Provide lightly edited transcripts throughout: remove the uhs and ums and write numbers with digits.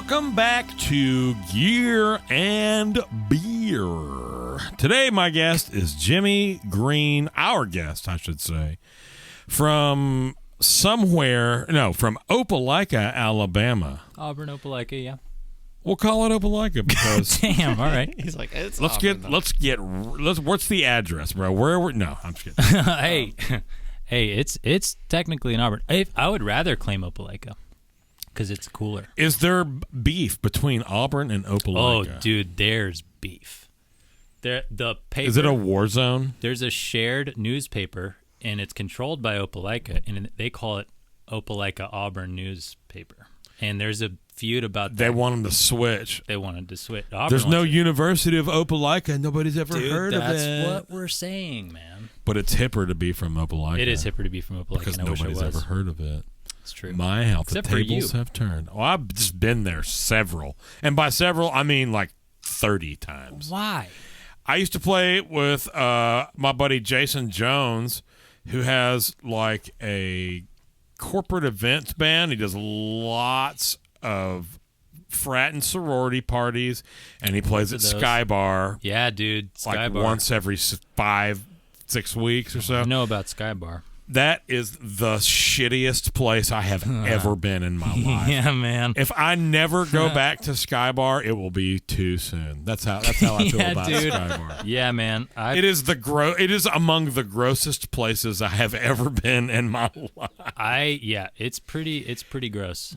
Welcome back to Gear and Beer. Today, my guest is Jimi Greene, our guest, I should say, from Opelika, Alabama. Auburn, Opelika, yeah. We'll call it Opelika because Damn, all right. He's like, it's what's the address, bro? No, I'm just kidding. hey, it's technically in Auburn. I would rather claim Opelika because it's cooler. Is there beef between Auburn and Opelika? Oh, dude, there's beef. The paper. Is it a war zone? There's a shared newspaper, and it's controlled by Opelika, and they call it Opelika Auburn newspaper. And there's a feud about that. They want them to switch. They wanted to switch. There's no University of Opelika. Nobody's ever heard of it. That's what we're saying, man. But it's hipper to be from Opelika. It is hipper to be from Opelika. Because nobody's ever heard of it. It's true. My health. Except the tables have turned. Oh, I've just been there several. And by several, I mean like 30 times. Why? I used to play with my buddy Jason Jones, who has like a corporate events band. He does lots of frat and sorority parties, and he plays at Sky Bar. Yeah, dude. Sky Bar. Once every 5-6 weeks or so. I know about Sky Bar. That is the shittiest place I have ever been in my life. Yeah, man. If I never go back to Sky Bar, it will be too soon. That's how I feel about dude. Sky Bar. Yeah, man. It is among the grossest places I have ever been in my life. It's pretty gross.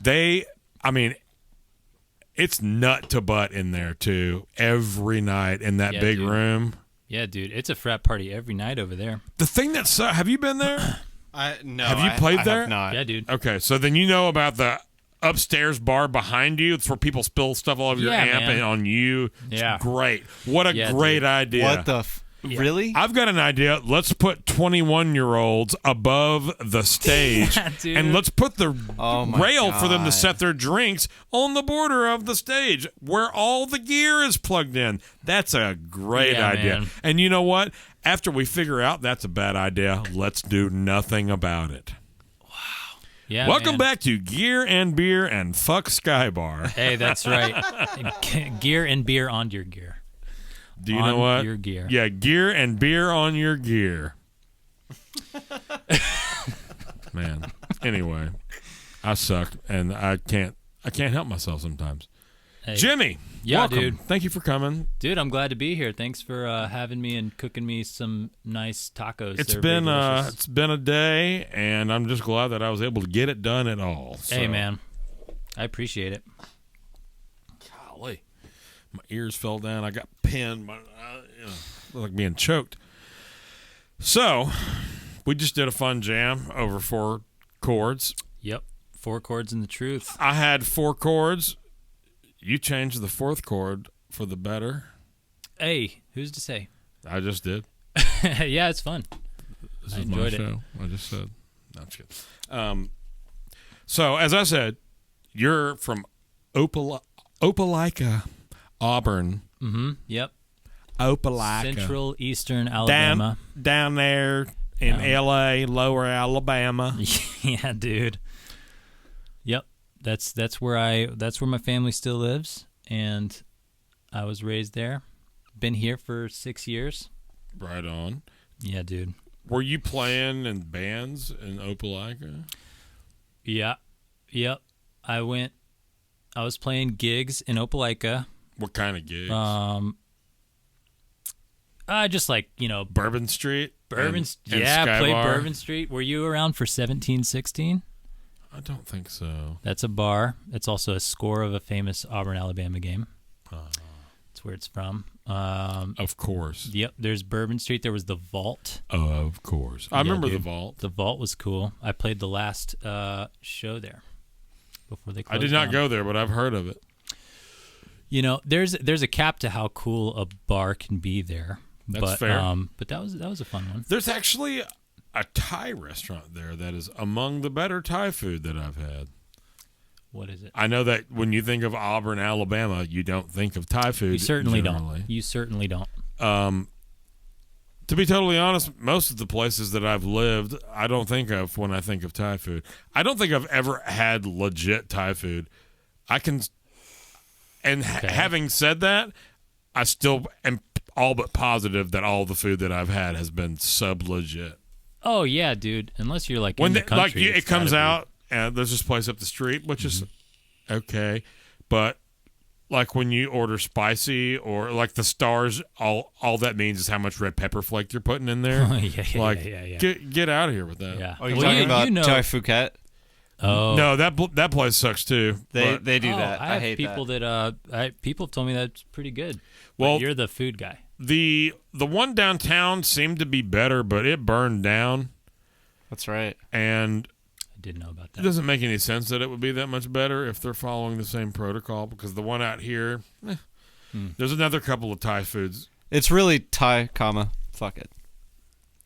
It's nut to butt in there too. Every night in that big room. Yeah, dude, it's a frat party every night over there. The thing that have you been there? No. Have you played there? Have not. Yeah, dude. Okay, so then you know about the upstairs bar behind you. It's where people spill stuff all over your amp and on you. Yeah. It's great. What a great idea. What the really? I've got an idea. Let's put 21-year-olds above the stage, dude. and let's put the rail for them to God. set their drinks on the border of the stage where all the gear is plugged in. That's a great idea. Man. And you know what? After we figure out that's a bad idea, let's do nothing about it. Yeah. Welcome back to Gear and Beer and Fuck Sky Bar. Hey, that's right. Gear and beer on your gear. Do you know what? On your gear. Yeah, gear and beer on your gear. Man. Anyway, I suck, and I can't help myself sometimes. Hey. Jimmy, Yeah, welcome. dude. Thank you for coming. Dude, I'm glad to be here. Thanks for having me and cooking me some nice tacos. It's They're been very delicious. it's been a day, and I'm just glad that I was able to get it done at all. Hey, So, man. I appreciate it. golly, my ears fell down. I got pinned. Like being choked. So, we just did a fun jam over 4 chords. Yep. 4 chords and the truth. I had 4 chords. You changed the 4th chord for the better. Hey, who's to say? I just did. Yeah, it's fun. This I is my enjoyed it. show. I just said. No, I'm just kidding. So, as I said, you're from Opelika, Auburn. Mm-hmm. Yep. Opelika. Central Eastern Alabama. Down there in L.A., lower Alabama. Yeah, dude. Yep. That's where my family still lives, and I was raised there. Been here for 6 years. Right on. Yeah, dude. Were you playing in bands in Opelika? Yeah. Yep. I was playing gigs in Opelika. What kind of gigs? Just like, Bourbon Street? Bourbon. and Yeah, Sky played Bar? Bourbon Street. Were you around for 1716? I don't think so. That's a bar. It's also a score of a famous Auburn, Alabama game. That's where it's from. Of course. Yep. There's Bourbon Street. There was the Vault. Of course. I remember the Vault. The Vault was cool. I played the last show there before they closed I did not down. go there, but I've heard of it. There's a cap to how cool a bar can be there. That's fair. But that was a fun one. There's actually a Thai restaurant there that is among the better Thai food that I've had. What is it? I know that when you think of Auburn, Alabama, you don't think of Thai food. You certainly generally. don't. You certainly don't. To be totally honest, most of the places that I've lived, I don't think of when I think of Thai food. I don't think I've ever had legit Thai food. I can And having said that, I still am all but positive that all the food that I've had has been sub-legit. Oh, yeah, dude. Unless you're like in the country. It comes out, and there's this place up the street, which is okay. But like when you order spicy or like the stars, all that means is how much red pepper flake you're putting in there. yeah. Get out of here with that. Yeah. Oh, you're talking about Thai Phuket? Oh. No, that place sucks too. They do that. I hate people that. People have told me that's pretty good. Well, but you're the food guy. The one downtown seemed to be better, but it burned down. That's right. And I didn't know about that. It doesn't make any sense that it would be that much better if they're following the same protocol, because the one out here, there's another couple of Thai foods. It's really Thai, fuck it.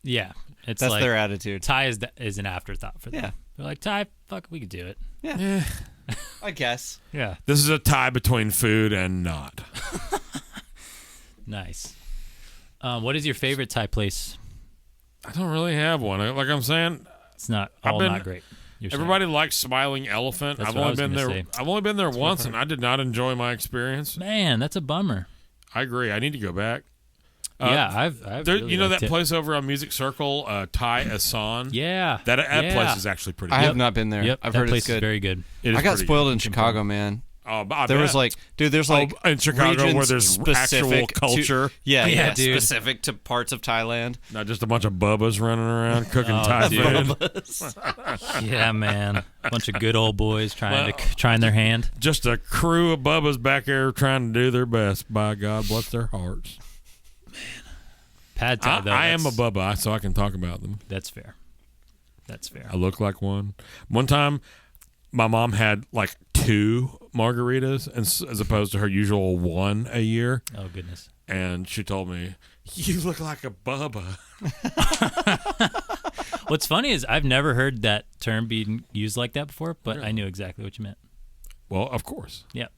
Yeah. That's like, their attitude. Thai is an afterthought for them. Yeah. They're like, Thai, fuck, we could do it. Yeah. I guess. Yeah. This is a tie between food and not. Nice. What is your favorite Thai place? I don't really have one. Like I'm saying, it's not not great. Everybody likes Smiling Elephant. That's I've what I only was been there. gonna say. I've only been there once, and I did not enjoy my experience. Man, that's a bummer. I agree. I need to go back. Yeah, I've really you know that liked it. place over on Music Circle, Thai Asan? Yeah. That place is actually pretty good. I have not been there. Yep, I've that heard place it's good. is very good. I got spoiled in Chicago, man. Oh, there was like, dude, there's like in Chicago where regions there's actual specific culture. Yeah, dude. specific to parts of Thailand. Not just a bunch of bubbas running around cooking Thai food. Yeah, man. A bunch of good old boys trying their hand. Just a crew of bubbas back there trying to do their best. By God, bless their hearts. Pad Thai, though. I am a bubba, so I can talk about them. That's fair. I look like one. One time, my mom had like 2 margaritas as opposed to her usual 1 a year. Oh, goodness. And she told me, "You look like a bubba." What's funny is I've never heard that term being used like that before, but I knew exactly what you meant. Well, of course. Yeah.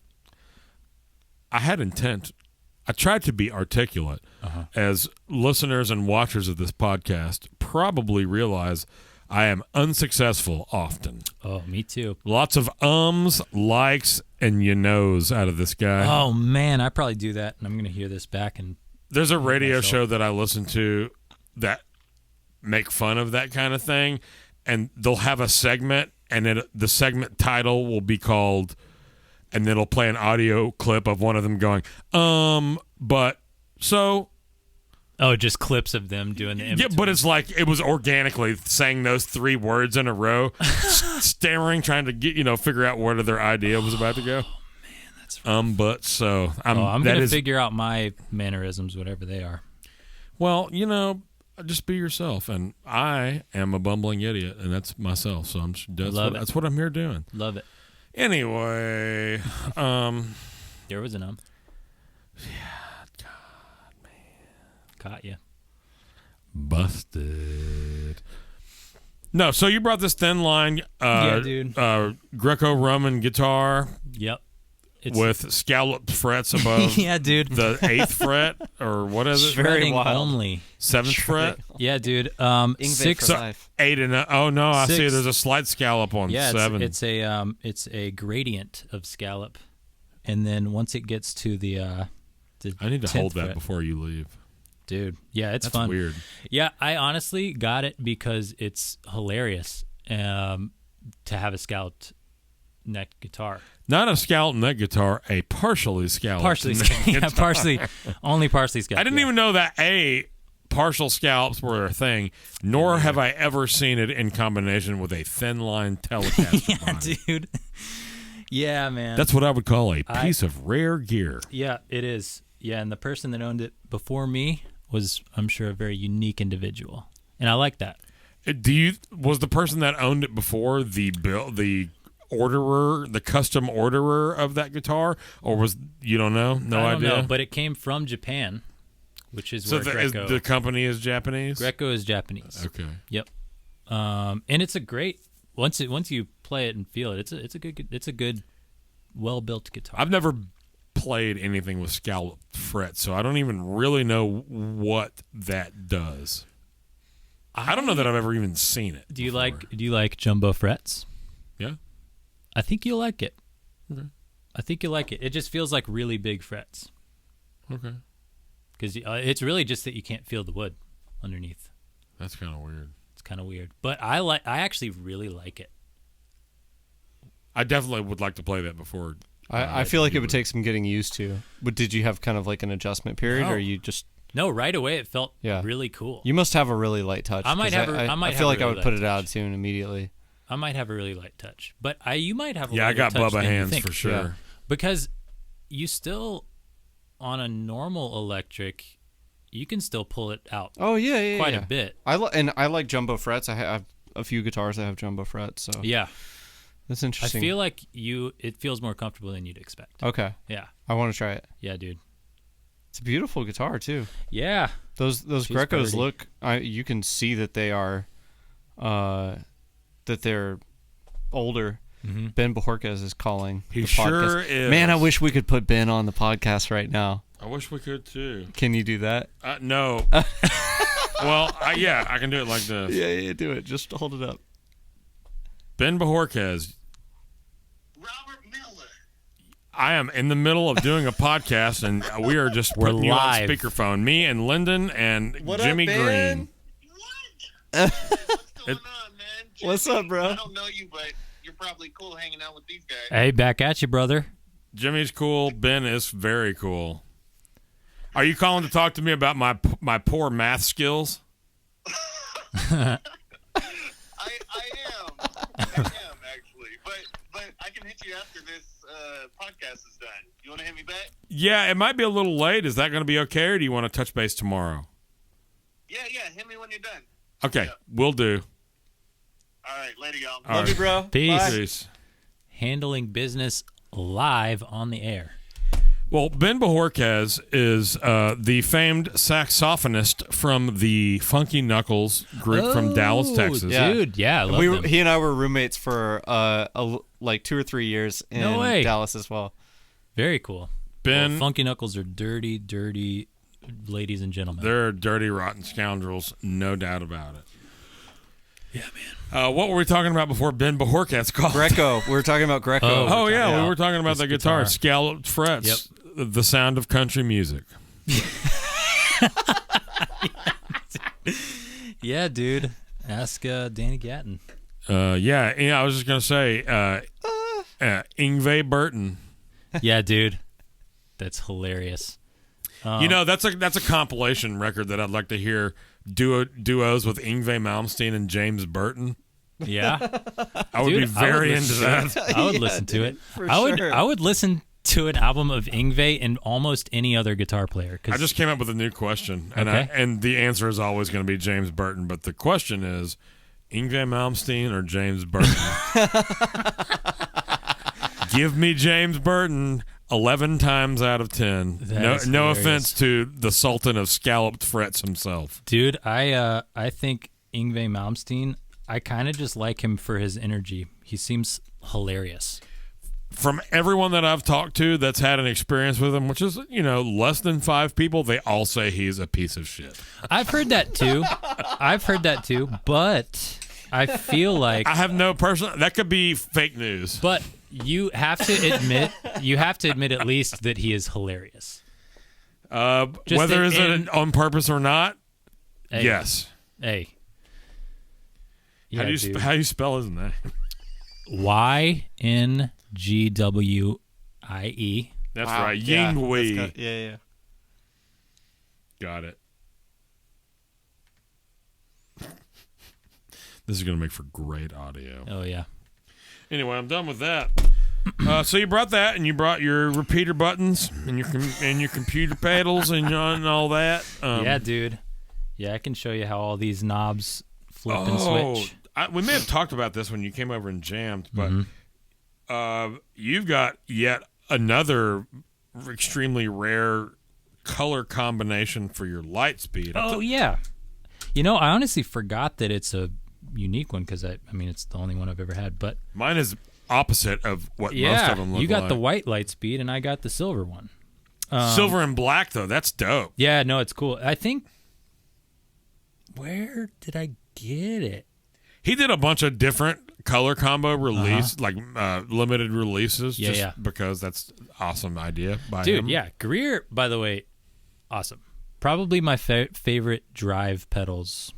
I had intent. I tried to be articulate. As listeners and watchers of this podcast probably realize, I am unsuccessful often. Oh, me too. Lots of likes, and you knows out of this guy. Oh, man, I probably do that, and I'm going to hear this back. And there's a radio show that I listen to that make fun of that kind of thing, and they'll have a segment, and the segment title will be called, and then it'll play an audio clip of one of them going, but so... Oh, just clips of them doing the in-between. Yeah, but it's like it was organically saying those 3 words in a row, stammering, trying to figure out where their idea was about to go. Oh, man, that's right. But so I'm going to figure out my mannerisms, whatever they are. Well, just be yourself, and I am a bumbling idiot, and that's myself. So that's what I'm here doing. Love it. Anyway, there was an Yeah, God, man, caught you. Busted. No, so you brought this thin line, yeah, dude. Greco-Roman guitar. Yep. With scalloped frets above yeah, dude. the 8th fret, or what is it? Shredding only. 7th fret? Yeah, dude. 6 8 and oh no, I see there's a slight scallop on 7. It's a gradient of scallop. And then once it gets to the I need to hold that fret, before you leave. Dude, yeah, it's That's fun. weird. Yeah, I honestly got it because it's hilarious to have a scalloped neck guitar. Not a scalloped neck guitar, a partially scalloped yeah, only partially scalloped. I didn't even know that partial scallops were a thing, nor have I ever seen it in combination with a thin line Telecaster. Yeah, dude. Yeah, man. That's what I would call a piece of rare gear. Yeah, it is. Yeah, and the person that owned it before me was, I'm sure, a very unique individual, and I like that. Was the person that owned it before the orderer, the custom orderer of that guitar, or was you don't know? No I idea. don't know, but it came from Japan, which is where Greco. The company is Japanese. Greco is Japanese. Okay. Yep. And it's a great once you play it and feel it. It's a good, well built guitar. I've never played anything with scalloped frets, so I don't even really know what that does. I don't know that I've ever even seen it. Do you like jumbo frets? Yeah. I think you'll like it. Okay. I think you like it. It just feels like really big frets. Okay. Because it's really just that you can't feel the wood underneath. That's kind of weird. It's kind of weird. But I actually really like it. I definitely would like to play that before. I feel like it would take some getting used to. But did you have kind of like an adjustment period, No. or you just? No, right away it felt Yeah. really cool. You must have a really light touch. I might 'cause have a- I might I feel have like a I really would put light it out touch. soon immediately. I might have a really light touch. But you might have a Yeah, I lighter got touch Bubba than you hands think. for sure. Yeah. Because you still, on a normal electric, you can still pull it out Oh yeah, quite yeah. a bit. I like jumbo frets. I have a few guitars that have jumbo frets, so Yeah. that's I interesting. feel like it feels more comfortable than you'd expect. Okay, Yeah. I want to try it. Yeah, dude. It's a beautiful guitar too. Yeah. Those She's Grecos pretty. look. You can see that they are, that they're older. Mm-hmm. Ben Bojorquez is calling. He the sure podcast. is. Man, I wish we could put Ben on the podcast right now. I wish we could too. Can you do that? No. Well, yeah, I can do it like this. Yeah, do it. Just hold it up. Ben Bojorquez, Robert Miller. I am in the middle of doing a podcast, and we are just We're putting you on live. speakerphone. Me and Lyndon and What up, Jimmy Ben? Greene. What? What's going on, man? What's Jimmy, up, bro? I don't know you, but you're probably cool hanging out with these guys. Hey, back at you, brother. Jimmy's cool. Ben is very cool. Are you calling to talk to me about my poor math skills? I am. I am, actually. But I can hit you after this podcast is done. You want to hit me back? Yeah, it might be a little late. Is that going to be okay, or do you want to touch base tomorrow? Yeah. Hit me when you're done. Okay, Yeah. will do. All right. Later, y'all. All Love right. you, bro. Peace. Bye. Peace. Handling business live on the air. Well, Ben Bojorquez is the famed saxophonist from the Funky Knuckles group from Dallas, Texas. Yeah. Dude, yeah, I love them. He and I were roommates for like 2 or 3 years in No way. Dallas as well. Very cool. Ben, Well, Funky Knuckles are dirty, dirty ladies and gentlemen. they're dirty, rotten scoundrels, no doubt about it. Yeah, man. What were we talking about before Ben Bojorquez called? Greco. We were talking about Greco. Oh, yeah, Yeah. we were talking about This the guitar, guitar. scalloped frets, the sound of country music. Yeah, dude. Ask Danny Gatton. Yeah, I was just going to say, Yngwie Burton. Yeah, dude. That's hilarious. You know, that's a compilation record that I'd like to hear duos with Yngwie Malmsteen and James Burton. Yeah. I would Dude, be very I would into listen- that. I would Yeah, listen to dude, it. for I would sure. I would listen to an album of Yngwie and almost any other guitar player. 'Cause I just came up with a new question, and Okay. and the answer is always going to be James Burton. But the question is, Yngwie Malmsteen or James Burton? Give me James Burton 11 times out of 10. That No, is no hilarious. offense to the Sultan of scalloped frets himself. Dude, I think Yngwie Malmsteen, I kind of just like him for his energy. He seems hilarious. From everyone that I've talked to that's had an experience with him, which is, less than 5 people, they all say he's a piece of shit. I've heard that too. But I feel like I have no personal. That could be fake news. but you have to admit at least that he is hilarious. Whether is it on purpose or not, Hey, yes. Hey. How do you spell his name? Yngwie. That's Wow. right, Yeah, Yngwie. that's good. Yeah. Got it. This is going to make for great audio. Oh yeah. Anyway, I'm done with that. So you brought that, and you brought your repeater buttons, and your computer pedals, and all that. Yeah, dude. Yeah, I can show you how all these knobs flip and switch. We may have talked about this when you came over and jammed, but Mm-hmm. you've got yet another extremely rare color combination for your Lightspeed. Oh yeah. You know, I honestly forgot that it's a unique one because I mean it's the only one I've ever had. But Mine is opposite of what most yeah, of them look you got like. the white Lightspeed and I got the silver one. Silver and black, though. That's dope. Yeah, no, it's cool. I think. Where did I get it? He did a bunch of different color combo release, like limited releases. Yeah, just yeah. because that's awesome idea by Dude, him. yeah. Greer, by the way, awesome. Probably my favorite drive pedals.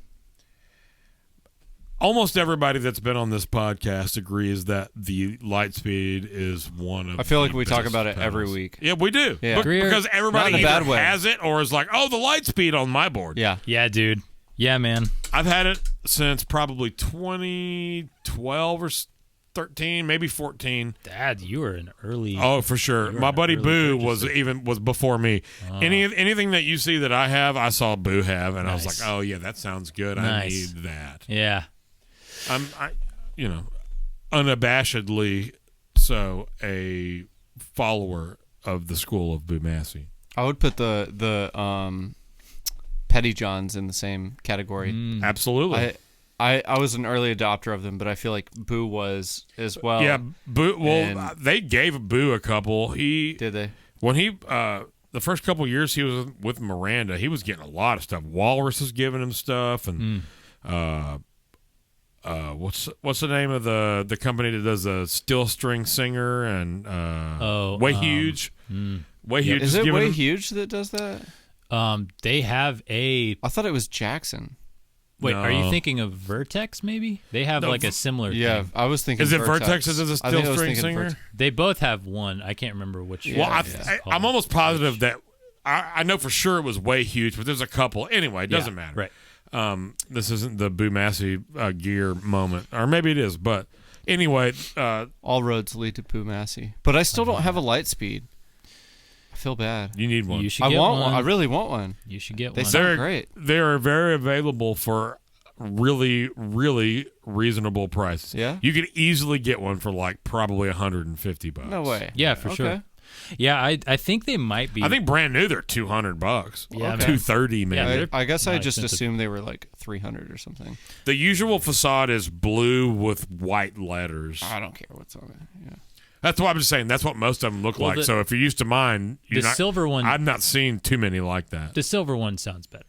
Almost everybody that's been on this podcast agrees that the Lightspeed is one of. I feel like the we talk best about it every pedals. week. Yeah, we do. Yeah. Greer- Because everybody Not in a either bad way. has it or is like, oh, the Lightspeed on my board. Yeah. Yeah, dude. Yeah, man. I've had it since probably 2012 or 13, maybe 14. Dad, you were an early. Oh, for sure. You were My an buddy early Boo purchaser. was before me. Anything that you see that I have, I saw Boo have, and I was Nice. like, oh yeah, that sounds good. I Nice. need that. Yeah. Unabashedly so a follower of the school of Boo Massey. I would put the Petty Johns in the same category. Absolutely. I was an early adopter of them, but I feel like Boo was as well. Yeah, Boo. Well, and- they gave Boo a couple. Did they? When he the first couple years he was with Miranda, he was getting a lot of stuff. Walrus was giving him stuff, and what's the name of the company that does a steel string singer and Way Huge. Way Huge Is it giving Way him- Huge that does that? They have a. I thought it was Jackson. Wait, are you No. thinking of Vertex? Maybe they have No, like a similar. Yeah, thing. I was thinking. Is it Vertex that does a I think steel I was string thinking singer? Vertex. They both have one. I can't remember which. Yeah, Well, yeah. I'm almost positive that I know for sure it was Way Huge, but there's a couple. Anyway, it doesn't matter. Right. This isn't the Boo Massey gear moment, or maybe it is. But anyway, All roads lead to Boo Massey, but I still don't have a Lightspeed. I feel bad. you need one. You should I get want one. one. I really want one. You should get They one. sound great. They are very available for really, really reasonable prices. Yeah? you could easily get one for like probably $150. No way. Yeah, for sure. Okay. Yeah, I think they might be. I think brand new they're $200. Yeah, Okay. $230 maybe. Yeah, they're I guess I not just expensive. assumed they were like 300 or something. The usual facade is blue with white letters. I don't care what's on it. Yeah. That's what I'm just saying. That's what most of them look Well, like. the- So if you're used to mine, the silver one. I've not seen too many like that. The silver one sounds better.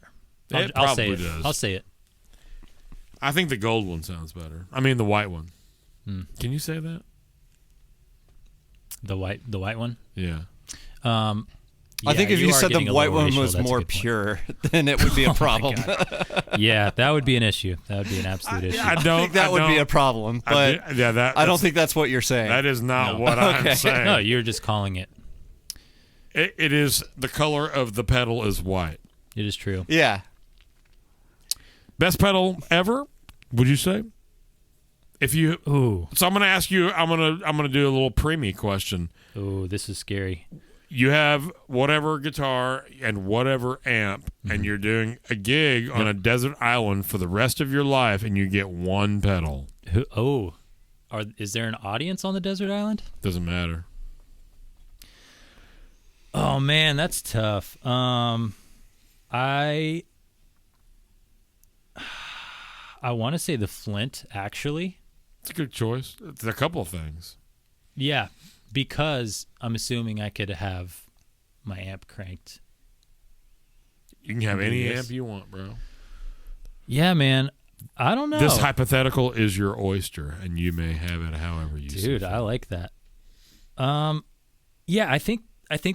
It I'll say probably it. does. I'll say it. I think the gold one sounds better. I mean the white one. Hmm. Can you say that? The white one. Yeah. I think if you are said getting the a white low one ratio, was that's a more good point. pure, then it would be a problem. Yeah, that would be an issue. That would be an absolute issue. I I don't think that would be a problem, but I don't think that's what you're saying. that is not No. what I'm Okay. saying. No, you're just calling it. It is the color of the pedal is white. It is true. Yeah. Best pedal ever? Would you say? If you Ooh, so, I'm gonna ask you. I'm gonna do a little preemie question. ooh, this is scary. You have whatever guitar and whatever amp, and you're doing a gig on a desert island for the rest of your life, and you get one pedal. Is there an audience on the desert island? Doesn't matter. Oh man, that's tough. I want to say the Flint, actually. It's a good choice. It's a couple of things. Yeah, because I'm assuming I could have my amp cranked. You can have any Yes. amp you want, bro. Yeah, man. I don't know. This hypothetical is your oyster, and you may have it however you see Dude, fit. I like that. Yeah, I think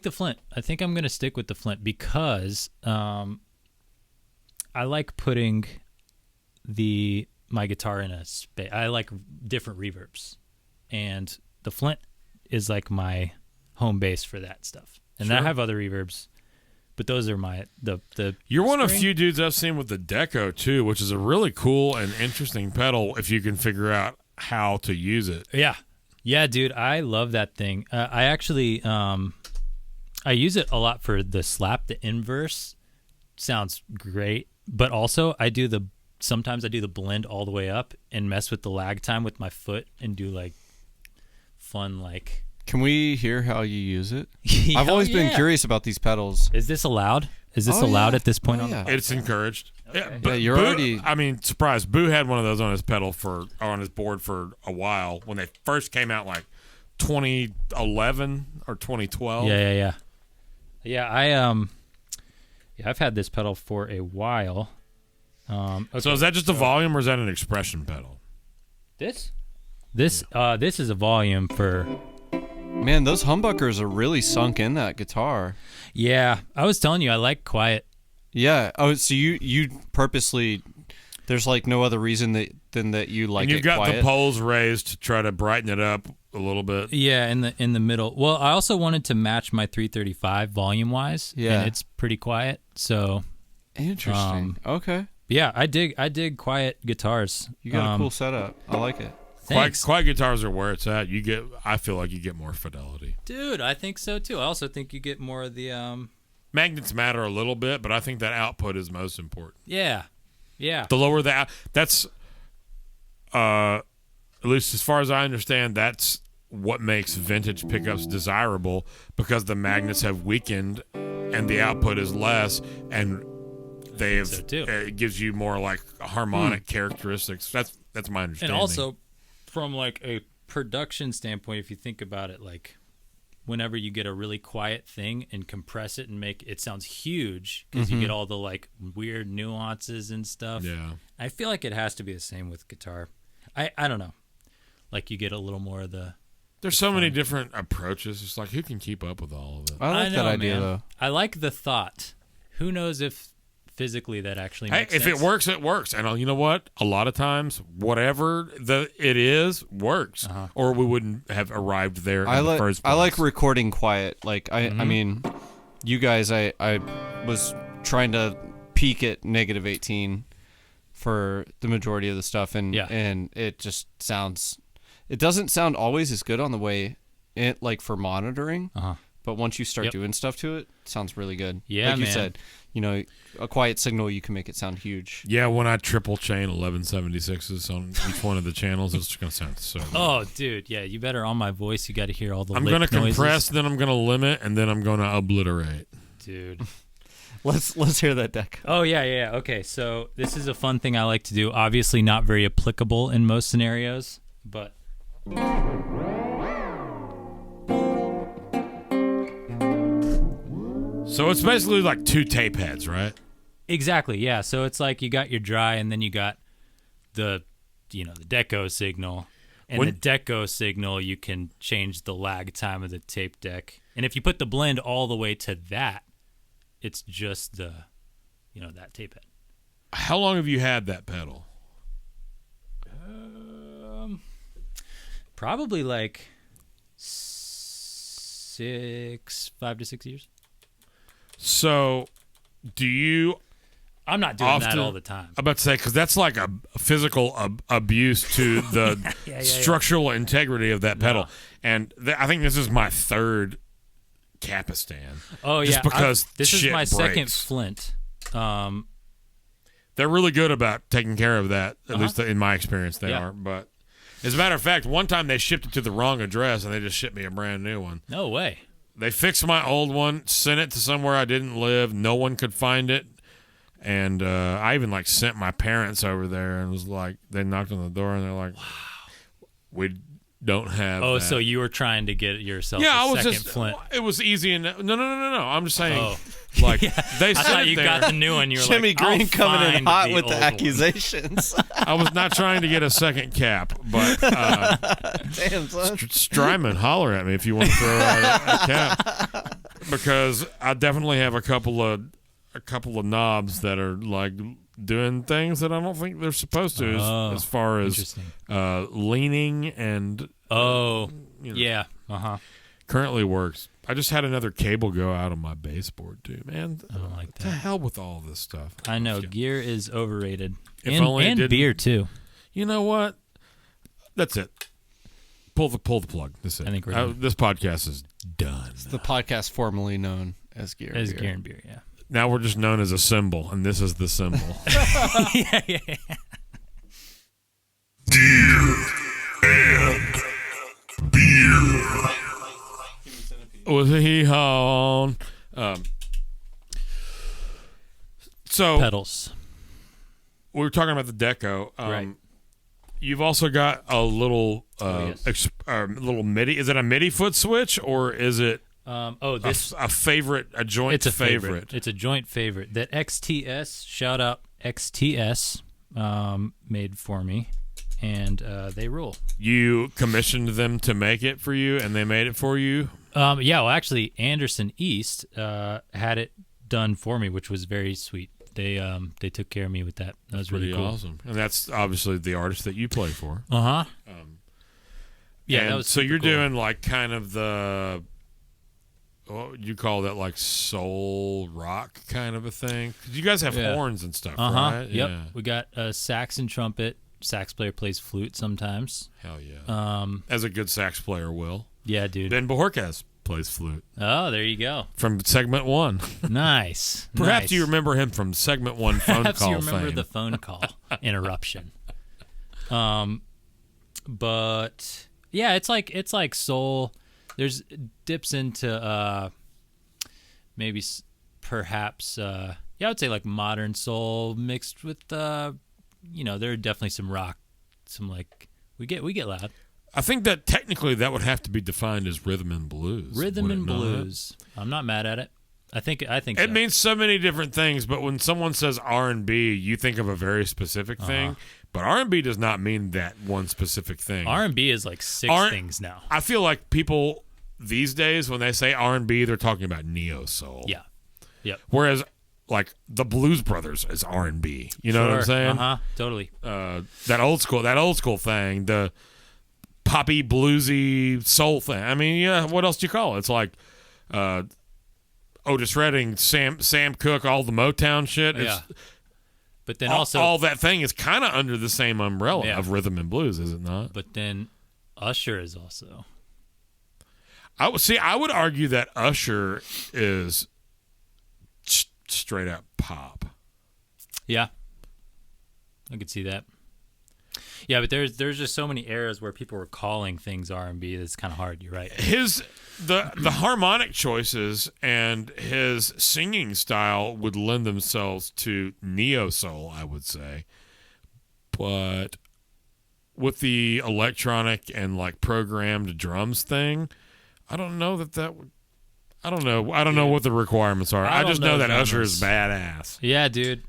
the Flint. I think I'm gonna stick with the Flint because I like putting my guitar in a space. I like different reverbs, and the Flint is like my home base for that stuff. And I Sure. have other reverbs, but those are the. You're one of string. few dudes I've seen with the Deco too, which is a really cool and interesting pedal if you can figure out how to use it. Yeah, dude, I love that thing. I actually I use it a lot for the slap. The inverse sounds great, but also sometimes I do the blend all the way up and mess with the lag time with my foot and do like fun like. Can we hear how you use it? Hell I've always been yeah. curious about these pedals. Is this allowed? Is this Oh, allowed yeah. at this point Oh, on yeah. the It's encouraged. Okay. But Yeah, you're Boo, already- I mean, surprised. Boo had one of those on his pedal or on his board for a while when they first came out, like 2011 or 2012. Yeah. I've had this pedal for a while. Okay. So is that just a volume or is that an expression pedal? This? This is a volume for. Man, those humbuckers are really sunk in that guitar. Yeah, I was telling you I like quiet. Yeah. Oh, so you purposely. There's like no other reason than that you like and you've it got quiet. the poles raised to try to brighten it up a little bit. Yeah, in the middle. Well, I also wanted to match my 335 volume wise. Yeah. And it's pretty quiet. So Interesting. Okay. yeah, I dig quiet guitars. You got a cool setup. I like it. Thanks. Quiet guitars are where it's at. I feel like you get more fidelity. Dude, I think so too. I also think you get more of the Magnets matter a little bit, but I think that output is most important. yeah. The lower that's at least as far as I understand, that's what makes vintage pickups desirable, because the magnets have weakened and the output is less, and they've So too. it gives you more like harmonic characteristics. That's my understanding. And also from like a production standpoint, if you think about it, like whenever you get a really quiet thing and compress it and make it sounds huge, because you get all the like weird nuances and stuff. Yeah. I feel like it has to be the same with guitar. I don't know. Like you get a little more of the. There's so many different approaches. It's like, who can keep up with all of it? I like know, that idea man. though. I like the thought. Who knows if physically that actually Hey, makes if sense. it works, it works. And you know what? A lot of times, whatever it is works, or we wouldn't have arrived there in the first place. I like recording quiet. Like I mean, you guys, I was trying to peak at -18 for the majority of the stuff, and it just sounds. It doesn't sound always as good on the way, like for monitoring. But once you start doing stuff to it, it sounds really good. Yeah, like you man. said, a quiet signal, you can make it sound huge. Yeah, when I triple chain 1176s on each one of the channels, it's going to sound so good. Oh, dude, yeah, you better on my voice. You got to hear all the. I'm going to lick noises. compress, then I'm going to limit, and then I'm going to obliterate. Dude. Let's hear that deck. Oh yeah. Okay, so this is a fun thing I like to do. Obviously, not very applicable in most scenarios, but. So it's basically like two tape heads, right? Exactly, yeah. So it's like you got your dry, and then you got the deco signal. And the deco signal, you can change the lag time of the tape deck. And if you put the blend all the way to that, it's just the, that tape head. How long have you had that pedal? Probably like 5 to 6 years. So, do you? I'm not doing that all the time. I'm about to say, because that's like a physical abuse to the structural integrity of that pedal. And I think this is my third Capistan. Oh, just because this is shit my second breaks. Flint. They're really good about taking care of that, at least in my experience they are. But as a matter of fact, one time they shipped it to the wrong address, and they just shipped me a brand new one. No way. They fixed my old one, sent it to somewhere I didn't live. No one could find it. And I even like sent my parents over there, and was like, they knocked on the door, and they're like, "Wow, we don't have." Oh, that. so you were trying to get yourself I a was second just. Flint. It was easy, and no. I'm just saying, Oh. like they I sent thought it you there. got the new one. You were Jimmy like, I'll Greene coming in find hot with the old one. accusations. I was not trying to get a second cap, but Damn, son. Strymon, holler at me if you want to throw out a cap, because I definitely have a couple of knobs that are like doing things that I don't think they're supposed to, as far as leaning and yeah, currently works. I just had another cable go out on my baseboard too, man. I don't like To that. hell with all this stuff. I know gear is overrated, If and, only it and didn't- beer too. You know what? That's it. Pull the plug. That's it. I think we're done. This podcast is done. The podcast formerly known as Gear. As Beer. gear and beer, yeah. Now we're just known as a symbol, and this is the symbol. yeah. Was he on? So Pedals. we were talking about the deco. Right. You've also got a little, yes. little MIDI. Is it a MIDI foot switch, or is it This a favorite, a joint it's a favorite? It's a joint favorite. That XTS, shout out XTS, made for me. and they rule. You commissioned them to make it for you, and they made it for you? Yeah, well, actually, Anderson East had it done for me, which was very sweet. They took care of me with that. That was really cool. Awesome. And that's obviously the artist that you play for. Uh-huh. Yeah, that was so you're cool. doing like kind of the, what you call that, like soul rock kind of a thing? 'Cause you guys have horns and stuff, right? Yep. Yeah. We got a sax and trumpet. Sax player plays flute sometimes. Hell yeah. As a good sax player will. Yeah, dude. Ben Bojorquez plays flute. Oh, there you go. From segment 1. Nice. Perhaps nice. you remember him from segment 1 phone Perhaps call you remember fame. the phone call interruption. But yeah, it's like soul. There's dips into maybe perhaps I would say like modern soul mixed with there are definitely some rock, some like we get loud. I think that technically that would have to be defined as rhythm and blues. Rhythm and blues. I'm not mad at it. I think it so. means so many different things, but when someone says R&B, you think of a very specific thing. But R&B does not mean that one specific thing. R&B is like six things now. I feel like people these days, when they say R&B, they're talking about neo soul. Yeah. Yep. Whereas, like the Blues Brothers is R&B. You know what I'm saying? Totally. That old school thing, the poppy bluesy soul thing. I mean, yeah. What else do you call it? It's like Otis Redding, Sam Cooke, all the Motown shit. Yeah. But then all that thing is kind of under the same umbrella of rhythm and blues, is it not? But then Usher is also. I would argue that Usher is straight up pop. Yeah, I could see that. Yeah, but there's just so many eras where people were calling things R&B. That's kind of hard. You're right. The harmonic choices and his singing style would lend themselves to neo soul, I would say. But with the electronic and like programmed drums thing, I don't know that would. I don't know. I don't know what the requirements are. I just know that Usher is badass. Yeah, dude.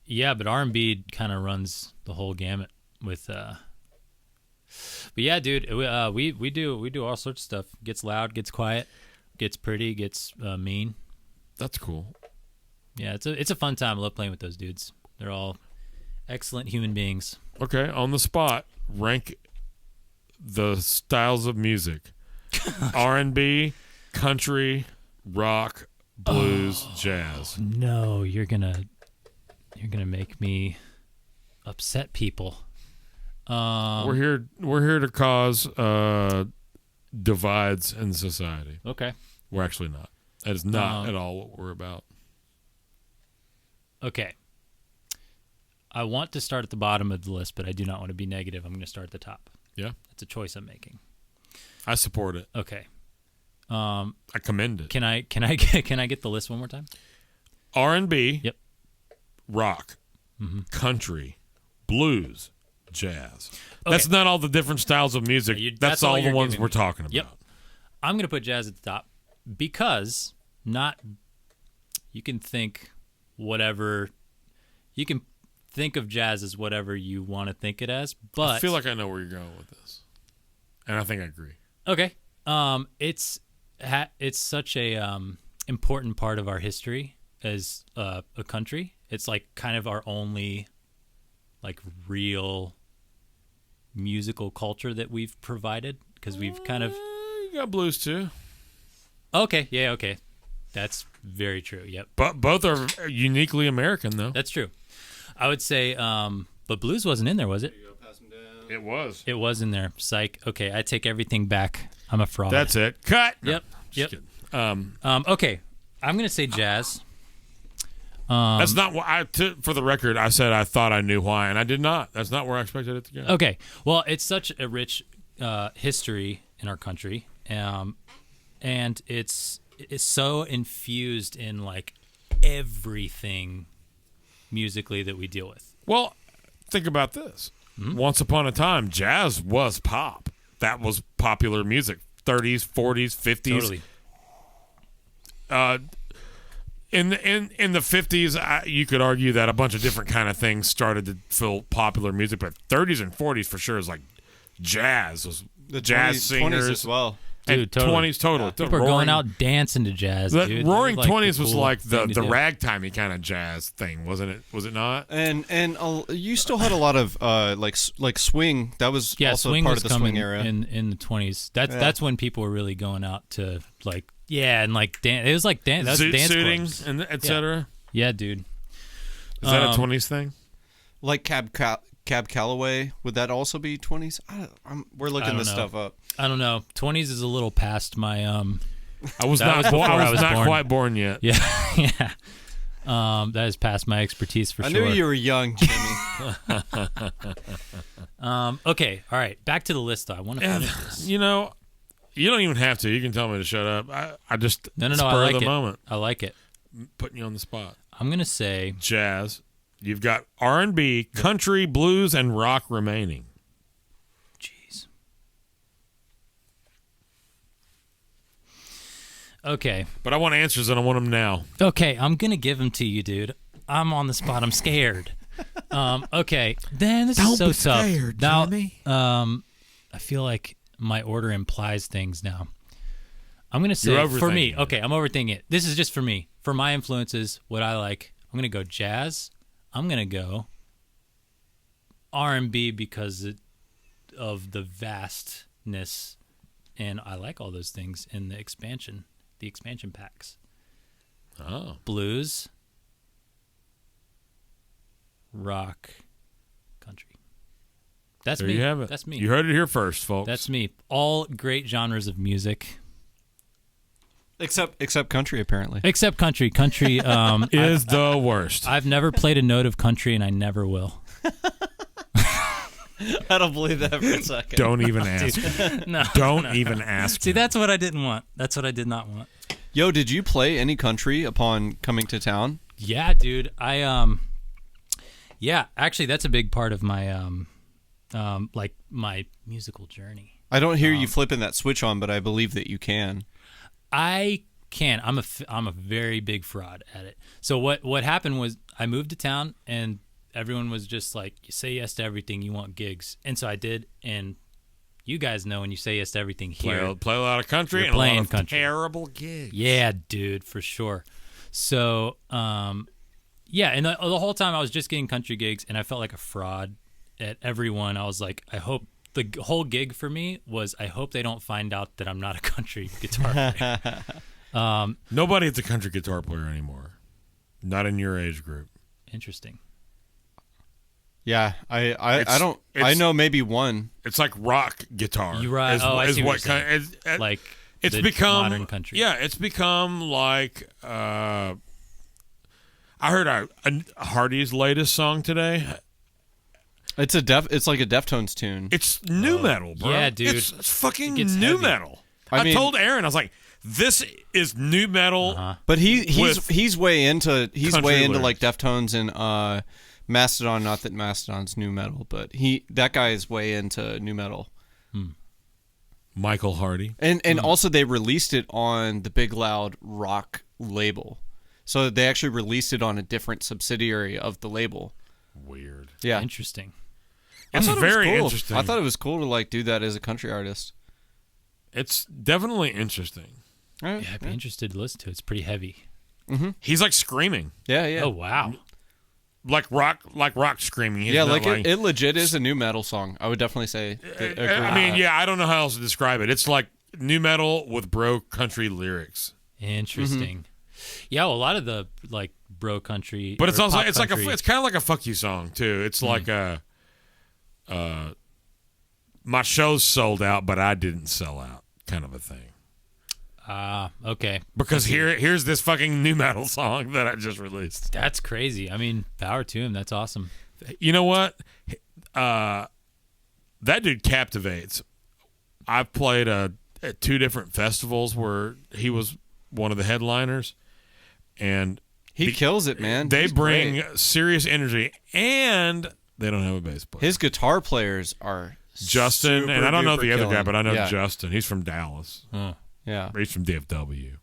Yeah, but R&B kind of runs the whole gamut with. But yeah, dude, we do all sorts of stuff. Gets loud, gets quiet, gets pretty, gets mean. That's cool. Yeah, it's a fun time. I love playing with those dudes. They're all excellent human beings. Okay, on the spot, rank the styles of music: R&B, country, rock, blues, jazz. No, you're gonna make me upset people. We're here to cause divides in society. Okay. We're actually not. That is not at all what we're about. Okay. I want to start at the bottom of the list, but I do not want to be negative. I'm going to start at the top. Yeah. It's a choice I'm making. I support it. Okay. I commend it. Can I get the list one more time? R&B. Yep. Rock. Mm-hmm. Country. Blues. Jazz. Okay. That's not all the different styles of music. That's all the ones we're talking about. Yep. I'm going to put jazz at the top because you can think whatever you can think of jazz as whatever you want to think it as, but I feel like I know where you're going with this, and I think I agree. Okay. It's such a important part of our history as a country. It's like kind of our only like real musical culture that we've provided because we've kind of you got blues too. Okay, yeah, okay. That's very true. Yep. But both are uniquely American though. That's true. I would say but blues wasn't in there, was it? It was. It was in there. Psych. Okay, I take everything back. I'm a fraud. That's it. Cut. Yep. Just Yep. kidding. Okay. I'm going to say jazz. That's not what for the record, I said I thought I knew why, and I did not. That's not where I expected it to go. Okay. Well, it's such a rich history in our country, and it's so infused in like everything musically that we deal with. Well, think about this. Mm-hmm. Once upon a time, jazz was pop. That was popular music. 30s, 40s, 50s. Totally. In the 50s, you could argue that a bunch of different kind of things started to fill popular music, but 30s and 40s for sure is like jazz. Was the jazz 20s, singers 20s as well. Dude, totally. 20s totally. Yeah. People are going out dancing to jazz, dude. Roaring Like 20s the was cool like the thing to do. ragtimey kind of jazz thing, wasn't it? Was it not? And you still had a lot of like swing. That was also swing part was of the swing coming era. in the 20s. That's when people were really going out to like and like dance. It was like dance. That's dance suiting clubs. and etc. Yeah, dude. Is that a 20s thing? Like Cab Calloway, would that also be 20s? We're looking this stuff up. I don't know. 20s is a little past my I was not quite born yet. Yeah, yeah. That is past my expertise for I sure. knew you were young, Jimmy. Okay, all right. Back to the list, though. I want to finish this. You know, you don't even have to. You can tell me to shut up. I just No. spur I like of the it. moment. I like it. Putting you on the spot. I'm gonna say Jazz. You've got R&B, country, blues, and rock remaining. jeez. Okay. But I want answers, and I want them now. Okay, I'm gonna give them to you, dude. I'm on the spot. I'm scared. Okay. Then this is so tough. Now, I feel like my order implies things now. I'm gonna say for me. overthinking it. Okay, I'm overthinking it. This is just for me. For my influences, what I like. I'm gonna go jazz. I'm gonna go R&B because of the vastness, and I like all those things in the expansion packs. Oh. Blues, rock, country. That's There me. you have it. That's me. You heard it here first, folks. That's me. All great genres of music, Except country, apparently. except country. Country is the worst. I've never played a note of country, and I never will. I don't believe that for a second. Don't even ask. No. Don't even ask. See, that's what I didn't want. That's what I did not want. Yo, did you play any country upon coming to town? Yeah, dude. Yeah, actually, that's a big part of my like my musical journey. I don't hear you flipping that switch on, but I believe that you can. I can. I'm a very big fraud at it. So what happened was I moved to town and everyone was just like, you say yes to everything, you want gigs. And so I did, and you guys know when you say yes to everything here. Play a lot of country You're and a lot playing of country. terrible gigs. Yeah, dude, for sure. So yeah, and the whole time I was just getting country gigs and I felt like a fraud at everyone. I was like, I hope the whole gig for me was, I hope they don't find out that I'm not a country guitar player. Nobody's a country guitar player anymore. Not in your age group. Interesting. Yeah, I know maybe one. It's like rock guitar. You're right. I see what you're saying. Like it's the become modern country. Yeah, it's become like I heard a Hardy's latest song today. It's like a Deftones tune. It's new metal, bro. Yeah, dude. It's fucking It gets new heavy. metal. I mean- told Aaron, I was like, this is new metal. But he's with way into country like lyrics. Deftones and Mastodon. Not that Mastodon's new metal, but that guy is way into new metal. Michael Hardy. And also they released it on the Big Loud Rock label, so they actually released it on a different subsidiary of the label. Weird. Yeah, Interesting. It's I thought it was very cool. interesting. I thought it was cool to like do that as a country artist. It's definitely interesting. All right. Yeah, I'd be interested to listen to it. It's pretty heavy. He's like screaming. Yeah. Oh, wow. Like rock screaming. He's Yeah, not like it legit is a new metal song. I would definitely say. I mean, yeah, I don't know how else to describe it. It's like new metal with bro country lyrics. Interesting. Yeah, well, a lot of the like bro country, But it's or also pop it's country, like it's kind of like a fuck you song too. It's like my show's sold out, but I didn't sell out, kind of a thing. okay. Because here's this fucking new metal song that I just released. That's crazy. I mean, power to him. That's awesome. You know what? That dude captivates. I've played at 2 different festivals where he was one of the headliners, and he kills it, man. They He's bring great. serious energy, and they don't have a bass player. His guitar players are Justin, super and I don't know duper the other guy, killing. but I know Yeah. Justin. He's from Dallas. Yeah. He's from DFW.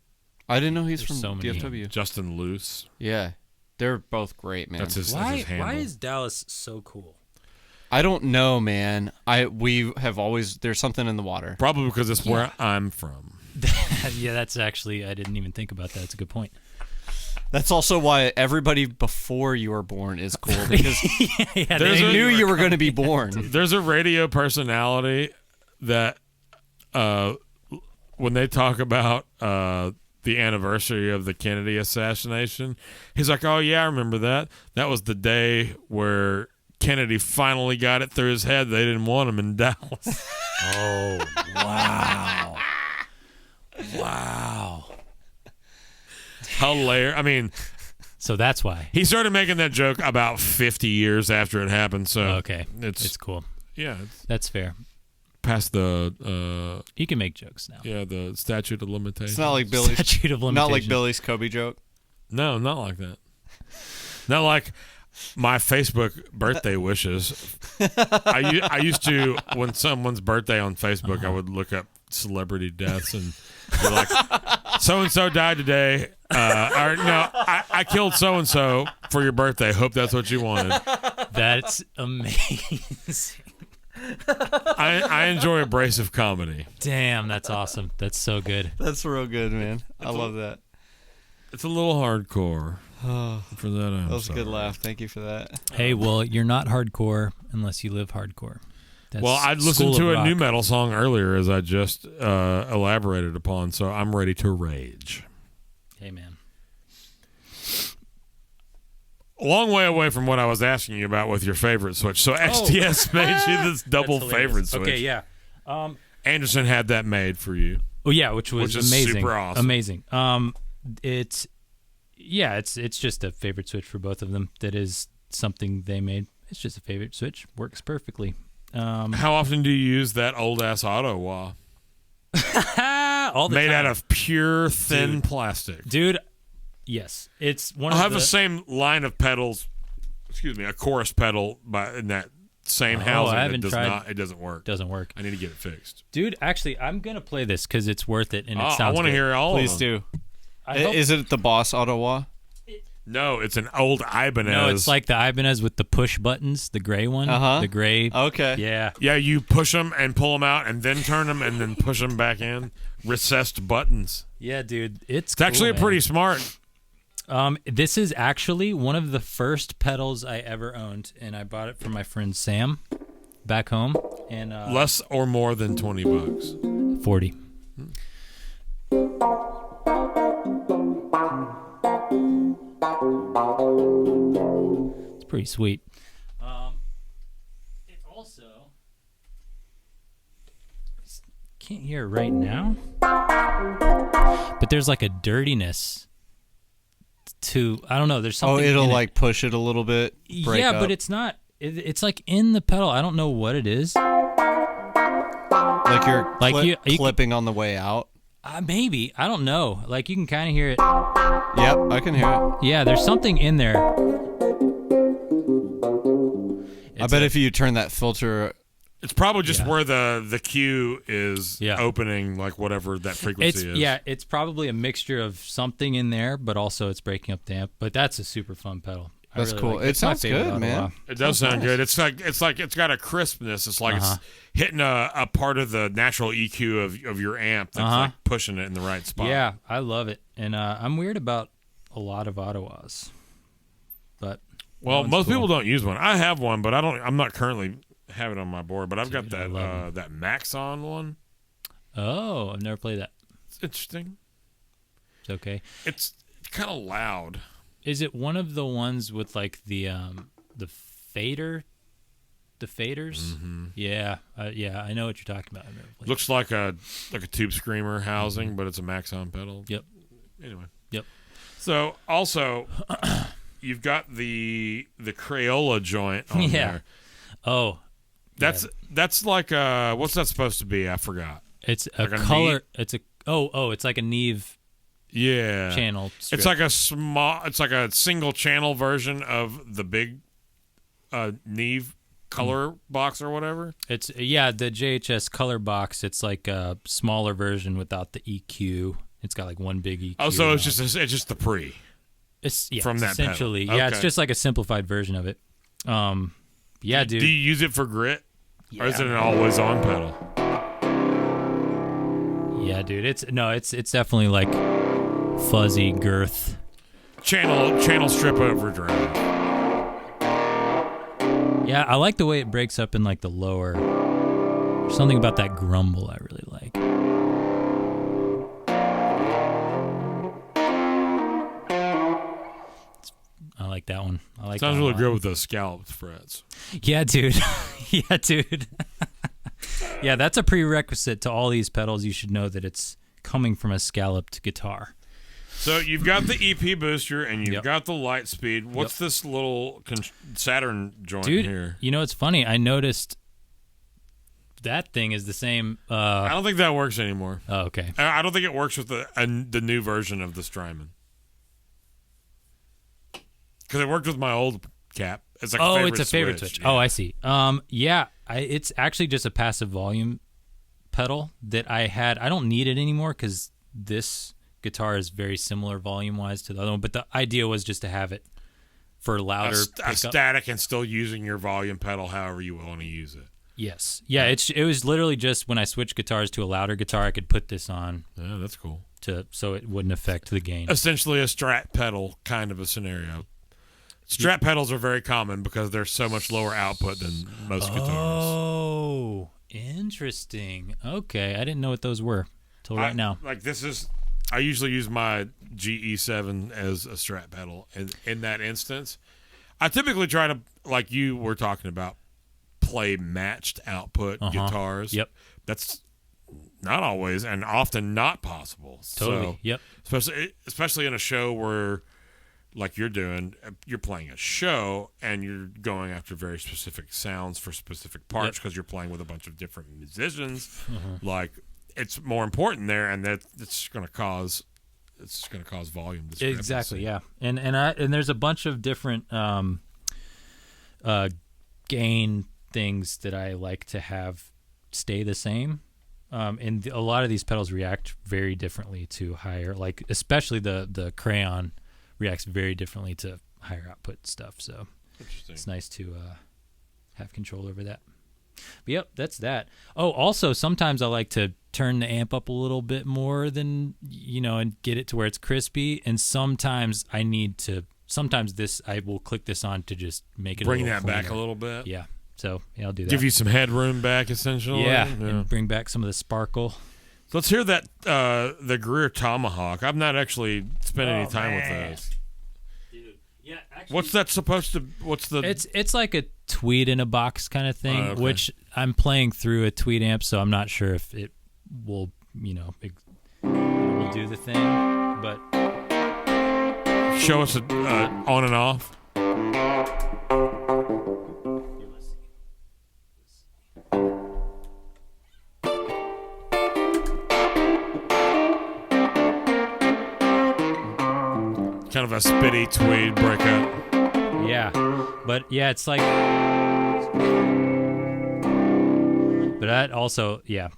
I didn't know he's There's from so many. DFW. Justin Luce. Yeah, they're both great, man. That's his Why handle. is Dallas so cool? I don't know, man. We have always there's something in the water. Probably because it's where I'm from. Yeah, that's actually I didn't even think about that. That's a good point. That's also why everybody before you were born is cool because Yeah, they knew you were going to be born. There's a radio personality that when they talk about the anniversary of the Kennedy assassination, he's like, "Oh yeah, I remember that. That was the day where Kennedy finally got it through his head they didn't want him in Dallas." Oh, wow. Wow. Hilarious. I mean, So that's why. he started making that joke about 50 years after it happened. So Okay. it's cool. yeah, it's That's fair. past the You can make jokes now. the statute of limitations. It's not like Billy's Statute of not like limitations. Billy's Kobe joke. No, not like that. Not like my Facebook birthday wishes. I used to, when someone's birthday on Facebook, I would look up celebrity deaths and be like, so-and-so died today. Or no, I killed so-and-so for your birthday. Hope that's what you wanted. That's amazing. I enjoy abrasive comedy. Damn, that's awesome. That's so good. That's real good, man. I love that. It's a little hardcore. For that, That was a good laugh. Thank you for that. Hey, well, you're not hardcore unless you live hardcore. That's Well, I listened School to of a Rock. new metal song earlier, as I just elaborated upon, so I'm ready to rage. Hey, man. A long way away from what I was asking you about with your favorite switch. So XTS made you this double That's favorite hilarious. switch. Okay, yeah. Anderson had that made for you. Oh yeah, which was Which is amazing. super awesome. Amazing. It's just a favorite switch for both of them. That is something they made. It's just a favorite switch. Works perfectly. How often do you use that old ass auto wah? All the Made time. out of pure thin plastic. Dude. Yes, it's one I'll of have the the same line of pedals. Excuse me, a chorus pedal in that same housing. I haven't tried. It doesn't work. Doesn't work, I need to get it fixed. dude. Actually, I'm gonna play this because it's worth it and it sounds. I want to good. hear all Please of them. do. I hope- Is it the Boss Ottawa? No, it's an old Ibanez. No, it's like the Ibanez with the push buttons, the gray one. Uh-huh. The gray. Okay. Yeah. Yeah, you push them and pull them out, and then turn them, and then push them back in. Recessed buttons. Yeah, dude. It's Actually, cool, man. pretty smart. This is actually one of the first pedals I ever owned, and I bought it from my friend Sam back home. And Less or more than $20. 40. It's pretty sweet. It also can't hear it right now, but there's like a dirtiness to, I don't know, there's something. Oh, it'll in it. like push it a little bit. Break Yeah, up. but it's not. It's like in the pedal. I don't know what it is. like you're Like you clipping on the way out. Maybe, I don't know. Like you can kind of hear it. Yep, I can hear it. Yeah, there's something in there. I bet if you turn that filter, It's probably just Yeah. where the cue is opening, like whatever that frequency is. Yeah, it's probably a mixture of something in there, but also it's breaking up the amp. But that's a super fun pedal. I That's really cool. like It It's my sounds favorite good, Ottawa. man. It does sound good. It's like it's got a crispness. It's like it's hitting a part of the natural EQ of your amp that's like pushing it in the right spot. Yeah, I love it, and I'm weird about a lot of Ottawas, but Well, that most one's cool. people don't use one. I have one, but I'm not currently having it on my board. But I've got I love that Maxon one. Oh, I've never played that. It's interesting. It's okay. It's kind of loud. Is it one of the ones with like the fader, the faders? Mm-hmm. Yeah, I know what you're talking about. I've never played Looks like a tube screamer housing, but it's a Maxon pedal. Yep. Anyway. Yep. So also, you've got the Crayola joint on there. Oh, That's like what's that supposed to be? I forgot. it's a Like a color. Neve? It's a it's like a Neve Yeah. channel. Strip. It's like a single channel version of the big Neve color box or whatever. the JHS color box. It's like a smaller version without the EQ It's got like one big EQ. Oh, so it's just the pre. It's from that essentially pedal. yeah. Okay. It's just like a simplified version of it. Yeah, dude. Do you use it for grit, Yeah. or is it an always on pedal? Yeah, dude. It's definitely like fuzzy girth. Channel strip overdrive. Yeah, I like the way it breaks up in like the lower. There's something about that grumble I really like. I like that one. I like. Sounds that really one. good with those scalloped frets. Yeah, dude. Yeah, dude. Yeah, that's a prerequisite to all these pedals. You should know that it's coming from a scalloped guitar. So you've got the EP booster and you've Yep. got the Lightspeed. What's this little Saturn joint Dude, here? you know, it's funny. I noticed that thing is the same. I don't think that works anymore. Oh, okay. I don't think it works with the new version of the Strymon. Because it worked with my old cap. It's like It's a favorite switch. Yeah. Oh, I see. Yeah, it's actually just a passive volume pedal that I had. I don't need it anymore because this guitar is very similar volume-wise to the other one. But the idea was just to have it for louder a pickup. static and still using your volume pedal however you want to use it. Yes. Yeah, it was literally just when I switched guitars to a louder guitar, I could put this on Yeah, that's cool. so it wouldn't affect the gain. Essentially a Strat pedal kind of a scenario. Strat pedals are very common because they're so much lower output than most guitars. Oh, interesting. Okay, I didn't know what those were till right now. I usually use my GE7 as a Strat pedal. And in that instance, I typically try to, like you were talking about, play matched output guitars. Yep. That's not always and often not possible. Totally. So, Yep. Especially in a show where, like you're doing, you're playing a show and you're going after very specific sounds for specific parts because you're playing with a bunch of different musicians. Like, it's more important there, and it's going to cause volume discrepancy. Exactly. Yeah. And there's a bunch of different gain things that I like to have stay the same. And a lot of these pedals react very differently to higher, like especially the crayon reacts very differently to higher output stuff. So it's nice to have control over that. But yep, that's that. Oh, also sometimes I like to turn the amp up a little bit more than, and get it to where it's crispy. And sometimes I will click this on to just make it bring a that little back cleaner. a little bit. Yeah. So yeah, I'll do that. Give you some headroom back, essentially. Yeah, and bring back some of the sparkle. So let's hear that the Greer Tomahawk. I've not actually spent any time with those. Dude, yeah, actually, What's that supposed to? What's the? It's like a tweed in a box kind of thing, okay. which I'm playing through a tweed amp, so I'm not sure if it will, will do the thing. But show us on and off. Kind of a spitty tweed breakup. Yeah, but yeah, it's like. But that also, yeah,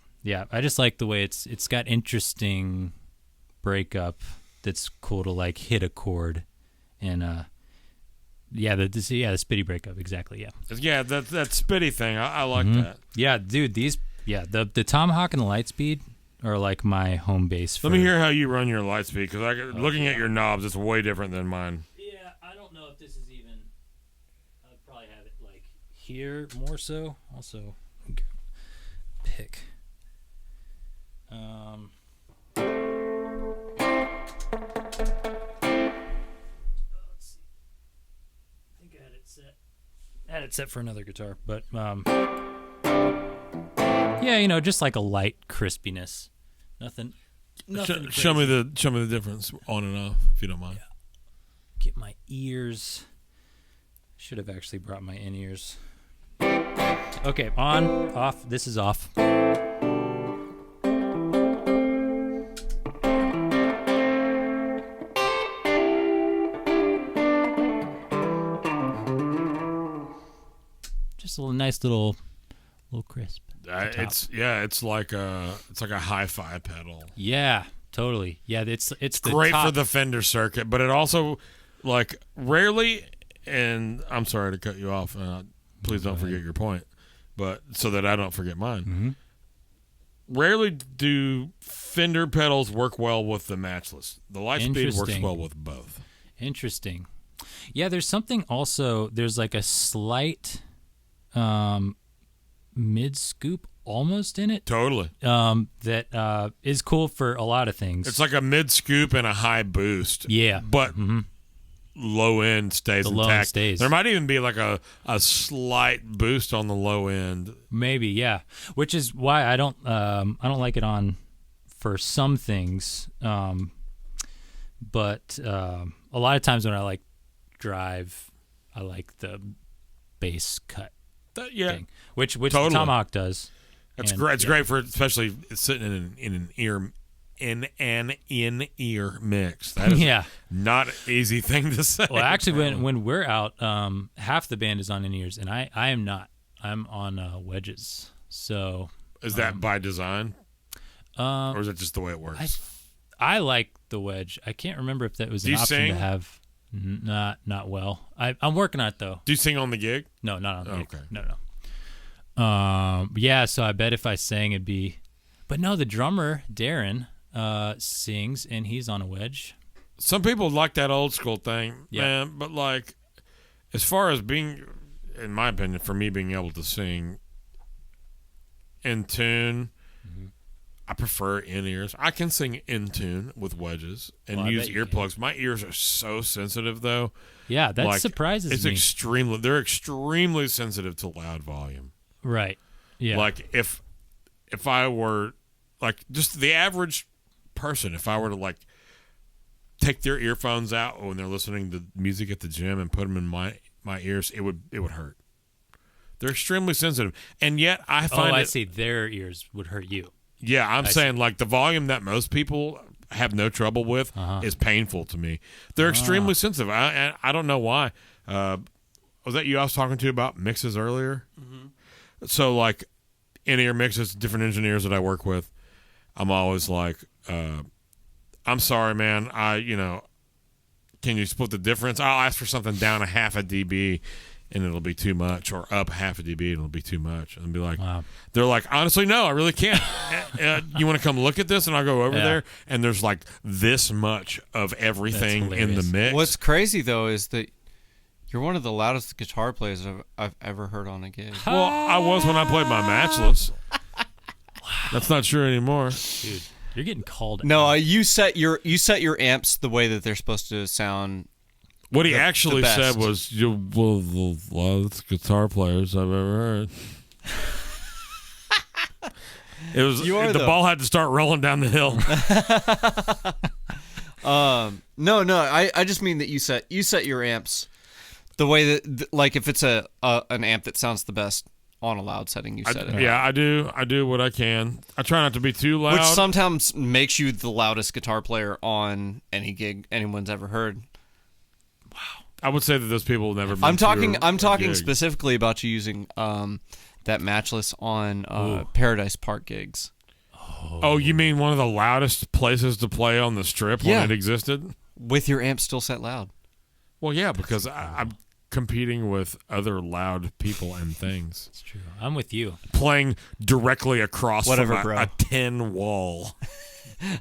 I just like the way it's got interesting breakup that's cool to like hit a chord, and the spitty breakup exactly, yeah. Yeah, that spitty thing, I like that. Yeah, dude, the Tomahawk and the Lightspeed are like my home base. Let me hear how you run your Lightspeed, because looking at your knobs, it's way different than mine. Yeah, I don't know if this is even. I'd probably have it like here more so. Also, pick. Let's see. I think I had it set. I had it set for another guitar, but yeah, just like a light crispiness. Nothing Show me the difference on and off, if you don't mind. Yeah. Get my ears. Should have actually brought my in-ears. Okay, on, off. This is off. Just a nice little crisp. It's like a hi-fi pedal. Yeah, totally. Yeah, it's the great top. for the Fender circuit, but it also like rarely. And I'm sorry to cut you off. Please don't forget your point, but so that I don't forget mine. Mm-hmm. Rarely do Fender pedals work well with the Matchless. The Lightspeed works well with both. Interesting. Yeah, there's something also. There's like a slight mid scoop almost in it. Totally. That is cool for a lot of things. It's like a mid scoop and a high boost. Yeah, but low end stays intact. Low end stays. There might even be like a slight boost on the low end. Maybe, yeah. Which is why I don't like it on for some things. But a lot of times when I like drive, I like the bass cut thing, which totally. The Tomahawk does. That's great. It's great for especially sitting in an ear mix. That is not an easy thing to say. Well, actually, when we're out, half the band is on in-ears, and I am not. I'm on wedges. So is that by design, or is it just the way it works? I like the wedge. I can't remember if that was an option to have. Not well. I'm working on it though. Do you sing on the gig? No, not on the gig. Okay. No. Yeah. So I bet if I sang, it'd be. But no, the drummer Darren sings, and he's on a wedge. Some people like that old school thing, man. But like, as far as being, in my opinion, for me being able to sing in tune, I prefer in-ears. I can sing in tune with wedges and use earplugs. My ears are so sensitive, though. Yeah, that surprises me. They're extremely sensitive to loud volume. Right. Yeah. Like if I were like just the average person, if I were to like take their earphones out when they're listening to music at the gym and put them in my ears, it would hurt. They're extremely sensitive, and yet I find I see. Their ears would hurt you. Yeah, I'm saying like the volume that most people have no trouble with is painful to me. They're extremely sensitive. I don't know why. Was that you I was talking to about mixes earlier? Mm-hmm. So like in-ear mixes, different engineers that I work with, I'm always like, I'm sorry, man. Can you split the difference? I'll ask for something down a half a dB. And it'll be too much, or up half a dB, and it'll be too much. And be like, They're like, honestly, no, I really can't. You want to come look at this? And I'll go over there, and there's like this much of everything in the mix. What's crazy, though, is that you're one of the loudest guitar players I've ever heard on a gig. Well, I was when I played my Matchless. That's not true anymore. Dude, you're getting called out. No, you set your amps the way that they're supposed to sound. What he actually said was, "You're one of the loudest guitar players I've ever heard." It was the ball had to start rolling down the hill. No, I just mean that you set your amps the way that, like, if it's an amp that sounds the best on a loud setting, you set it. Yeah, I do what I can. I try not to be too loud, which sometimes makes you the loudest guitar player on any gig anyone's ever heard. I would say that those people will never. I'm talking specifically about you using that Matchless on Paradise Park gigs. Oh, you mean one of the loudest places to play on the Strip when it existed? With your amp still set loud. Well, yeah, because I'm competing with other loud people and things. It's true. I'm with you. Playing directly across from a tin wall.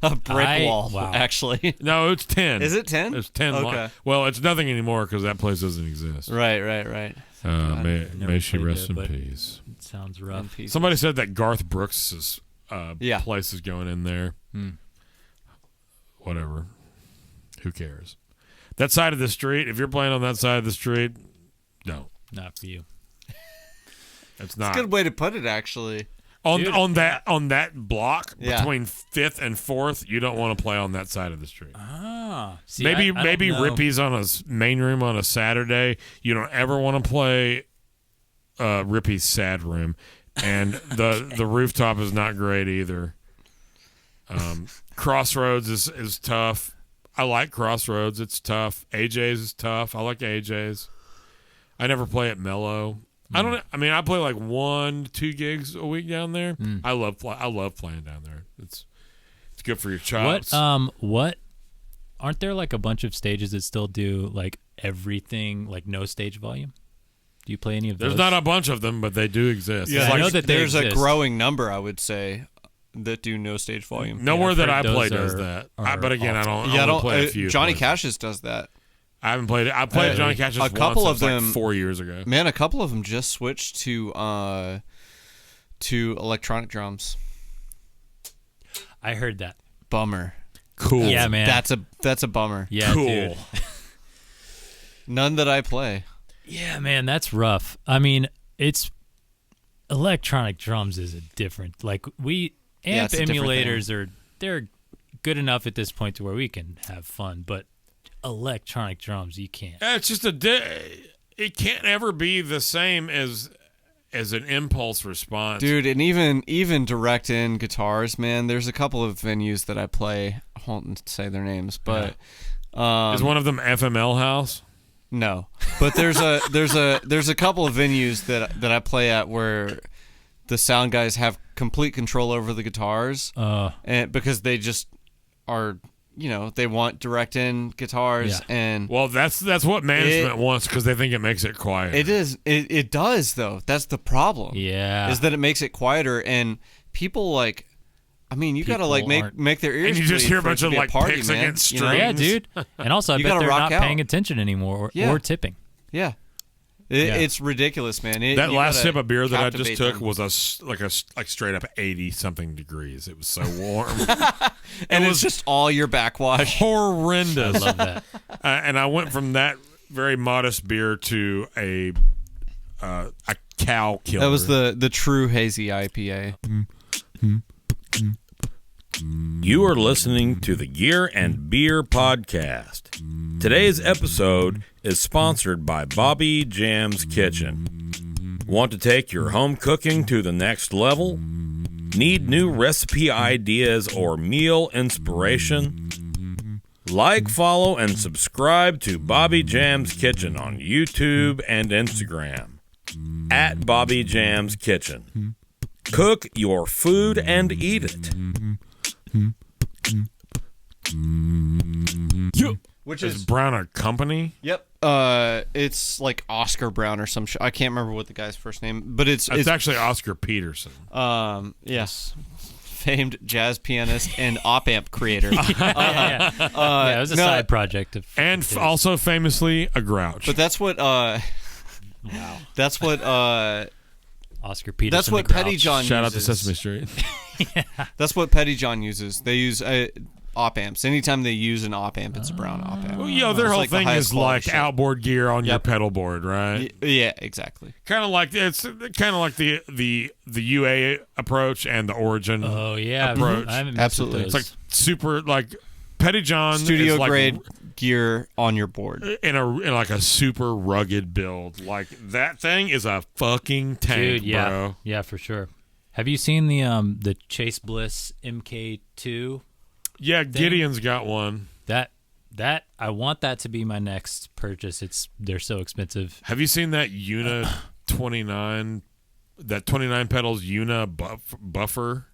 A brick wall, actually. No, it's 10. Is it 10? It's 10. Okay. Well, it's nothing anymore because that place doesn't exist. Right. May she rest in peace. It sounds rough. Somebody said that Garth Brooks' place is going in there. Whatever. Who cares? That side of the street, if you're playing on that side of the street, no. Not for you. It's not. It's a good way to put it, actually. On that block between 5th and 4th, you don't want to play on that side of the street. See, maybe I Rippy's on a main room on a Saturday. You don't ever want to play Rippy's sad room, and the rooftop is not great either. Crossroads is tough. I like Crossroads. It's tough. AJ's is tough. I like AJ's. I never play at Mellow. I play like 1 to 2 gigs a week down there. I love playing down there. It's good for your chops. What? Aren't there like a bunch of stages that still do like everything, like no stage volume? Do you play any of those? There's not a bunch of them, but they do exist. Yeah, I know that there's exist. a growing number, I would say, that do no stage volume. Nowhere that I play those does that. are But again, I don't. Yeah, I don't play a few. Johnny places. Cash's does that. I haven't played it. I played Johnny Cash's a couple once. of It was them, like 4 years ago. Man, a couple of them just switched to electronic drums. I heard that. Bummer. Cool. Yeah, man. That's a bummer. Yeah, cool. dude. None that I play. Yeah, man, that's rough. I mean, it's electronic drums is a different. Like amp it's a different emulators they're good enough at this point to where we can have fun, but electronic drums you can't. It's just it can't ever be the same as an impulse response. Dude, and even direct in guitars, man, there's a couple of venues that I play. I won't say their names, but is one of them FML House? No. But there's a couple of venues that I play at where the sound guys have complete control over the guitars. And because they just are, they want direct in guitars and well, that's what management wants because they think it makes it quiet. It does though. That's the problem. Yeah. Is that it makes it quieter and people you gotta make their ears. And you just bleed hear a for it bunch to of be a like party, picks man, against you know? strings. Yeah, dude. And also, I You bet gotta they're rock not paying out. attention anymore or tipping. Yeah. It's ridiculous, man. That last sip of beer that I just captivate took them. was like straight up 80-something degrees. It was so warm. And it's just all your backwash. Horrendous. I love that. And I went from that very modest beer to a cow killer. That was the true hazy IPA. You are listening to the Gear and Beer Podcast. Today's episode is sponsored by Bobby Jam's Kitchen. Want to take your home cooking to the next level? Need new recipe ideas or meal inspiration? Like, follow, and subscribe to Bobby Jam's Kitchen on YouTube and Instagram. At Bobby Jam's Kitchen. Cook your food and eat it. Which Is Brown a company? Yep. It's like Oscar Brown or some I can't remember what the guy's first name, but it's actually Oscar Peterson. Yes. Famed jazz pianist and op-amp creator. Yeah, it was a side project of Also famously a grouch. But that's what That's what Oscar Peterson. that's what the Petty Grouch. John Shout out to uses. Sesame Street. That's what Petty John uses. They use op-amps. Anytime they use an op-amp, it's a Brown op-amp. Well, their It's whole like the thing highest is quality like shit. outboard gear on your pedal board, right? Yeah, exactly. Kind of like the UA approach and the Origin. Oh yeah, approach. I haven't messed with Absolutely. those. It's like super like Petty John Studio is like grade gear on your board. in like a super rugged build. Like that thing is a fucking tank, dude. Yeah, bro. yeah, for sure. Have you seen the Chase Bliss Mk2? Yeah, Gideon's got one. That I want that to be my next purchase. They're so expensive. Have you seen that Una 29? That 29 pedals Una buffer?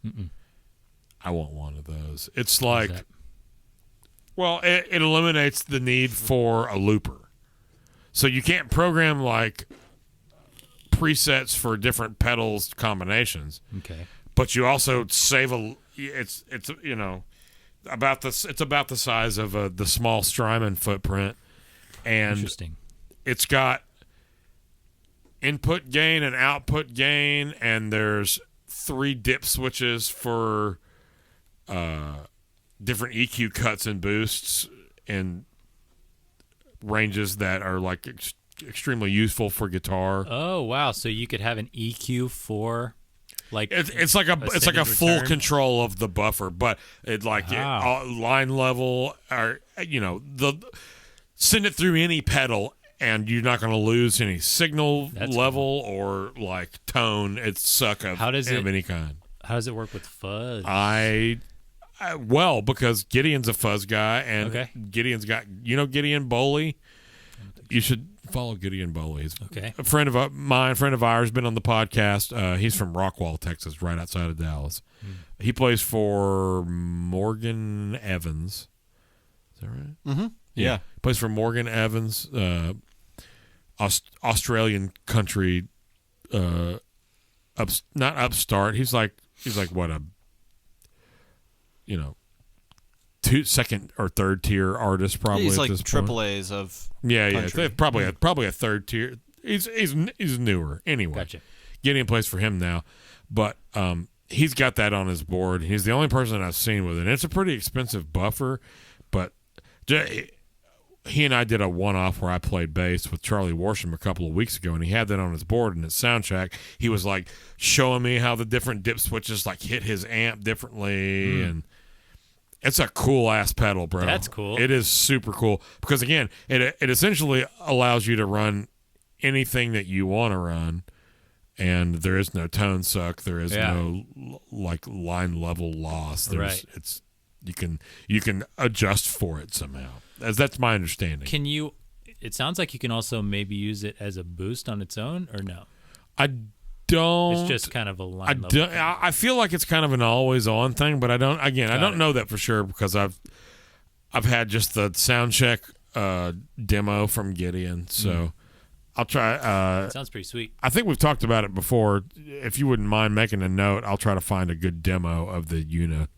Mm-mm. I want one of those. It's What is like, that? well, it eliminates the need for a looper. So you can't program like presets for different pedals combinations. Okay. But you also save it's about the size of the small Strymon footprint, and Interesting. it's got input gain and output gain, and there's 3 dip switches for different EQ cuts and boosts and ranges that are like extremely useful for guitar. Oh wow! So you could have an EQ for like It's like a extended full return? control of the buffer, but it like Wow. line level or send it through any pedal, and you're not going to lose any signal That's level or like tone. It's suck of How does it- any kind. How does it work with fuzz? Well, because Gideon's a fuzz guy, and Okay. Gideon's got Gideon Boley. You should follow Gideon Bowley. He's Okay. a friend of mine, friend of ours, been on the podcast. He's from Rockwall, Texas, right outside of Dallas. He plays for Morgan Evans. Is that right? Mm-hmm. Yeah. Plays for Morgan Evans, Australian country, not upstart. He's like what second or third tier artist probably. He's at like this triple point. A's of Yeah, probably a third tier. He's newer anyway. Gotcha. Gideon plays for him now, but he's got that on his board. He's the only person I've seen with it. And it's a pretty expensive buffer, but he and I did a one-off where I played bass with Charlie Worsham a couple of weeks ago, and he had that on his board. And at soundcheck, he was like showing me how the different dip switches like hit his amp differently, and it's a cool ass pedal, bro. That's cool. It is super cool because again, it essentially allows you to run anything that you want to run. And there is no tone suck. There is no like line level loss. Right. You can adjust for it somehow. That's my understanding. Can you? It sounds like you can also maybe use it as a boost on its own, or no? I don't. It's just kind of a line level thing. I feel like it's kind of an always on thing, but I don't. Again, I don't know that for sure because I've had just the sound check demo from Gideon, so. I'll try. Sounds pretty sweet. I think we've talked about it before. If you wouldn't mind making a note, I'll try to find a good demo of the Una.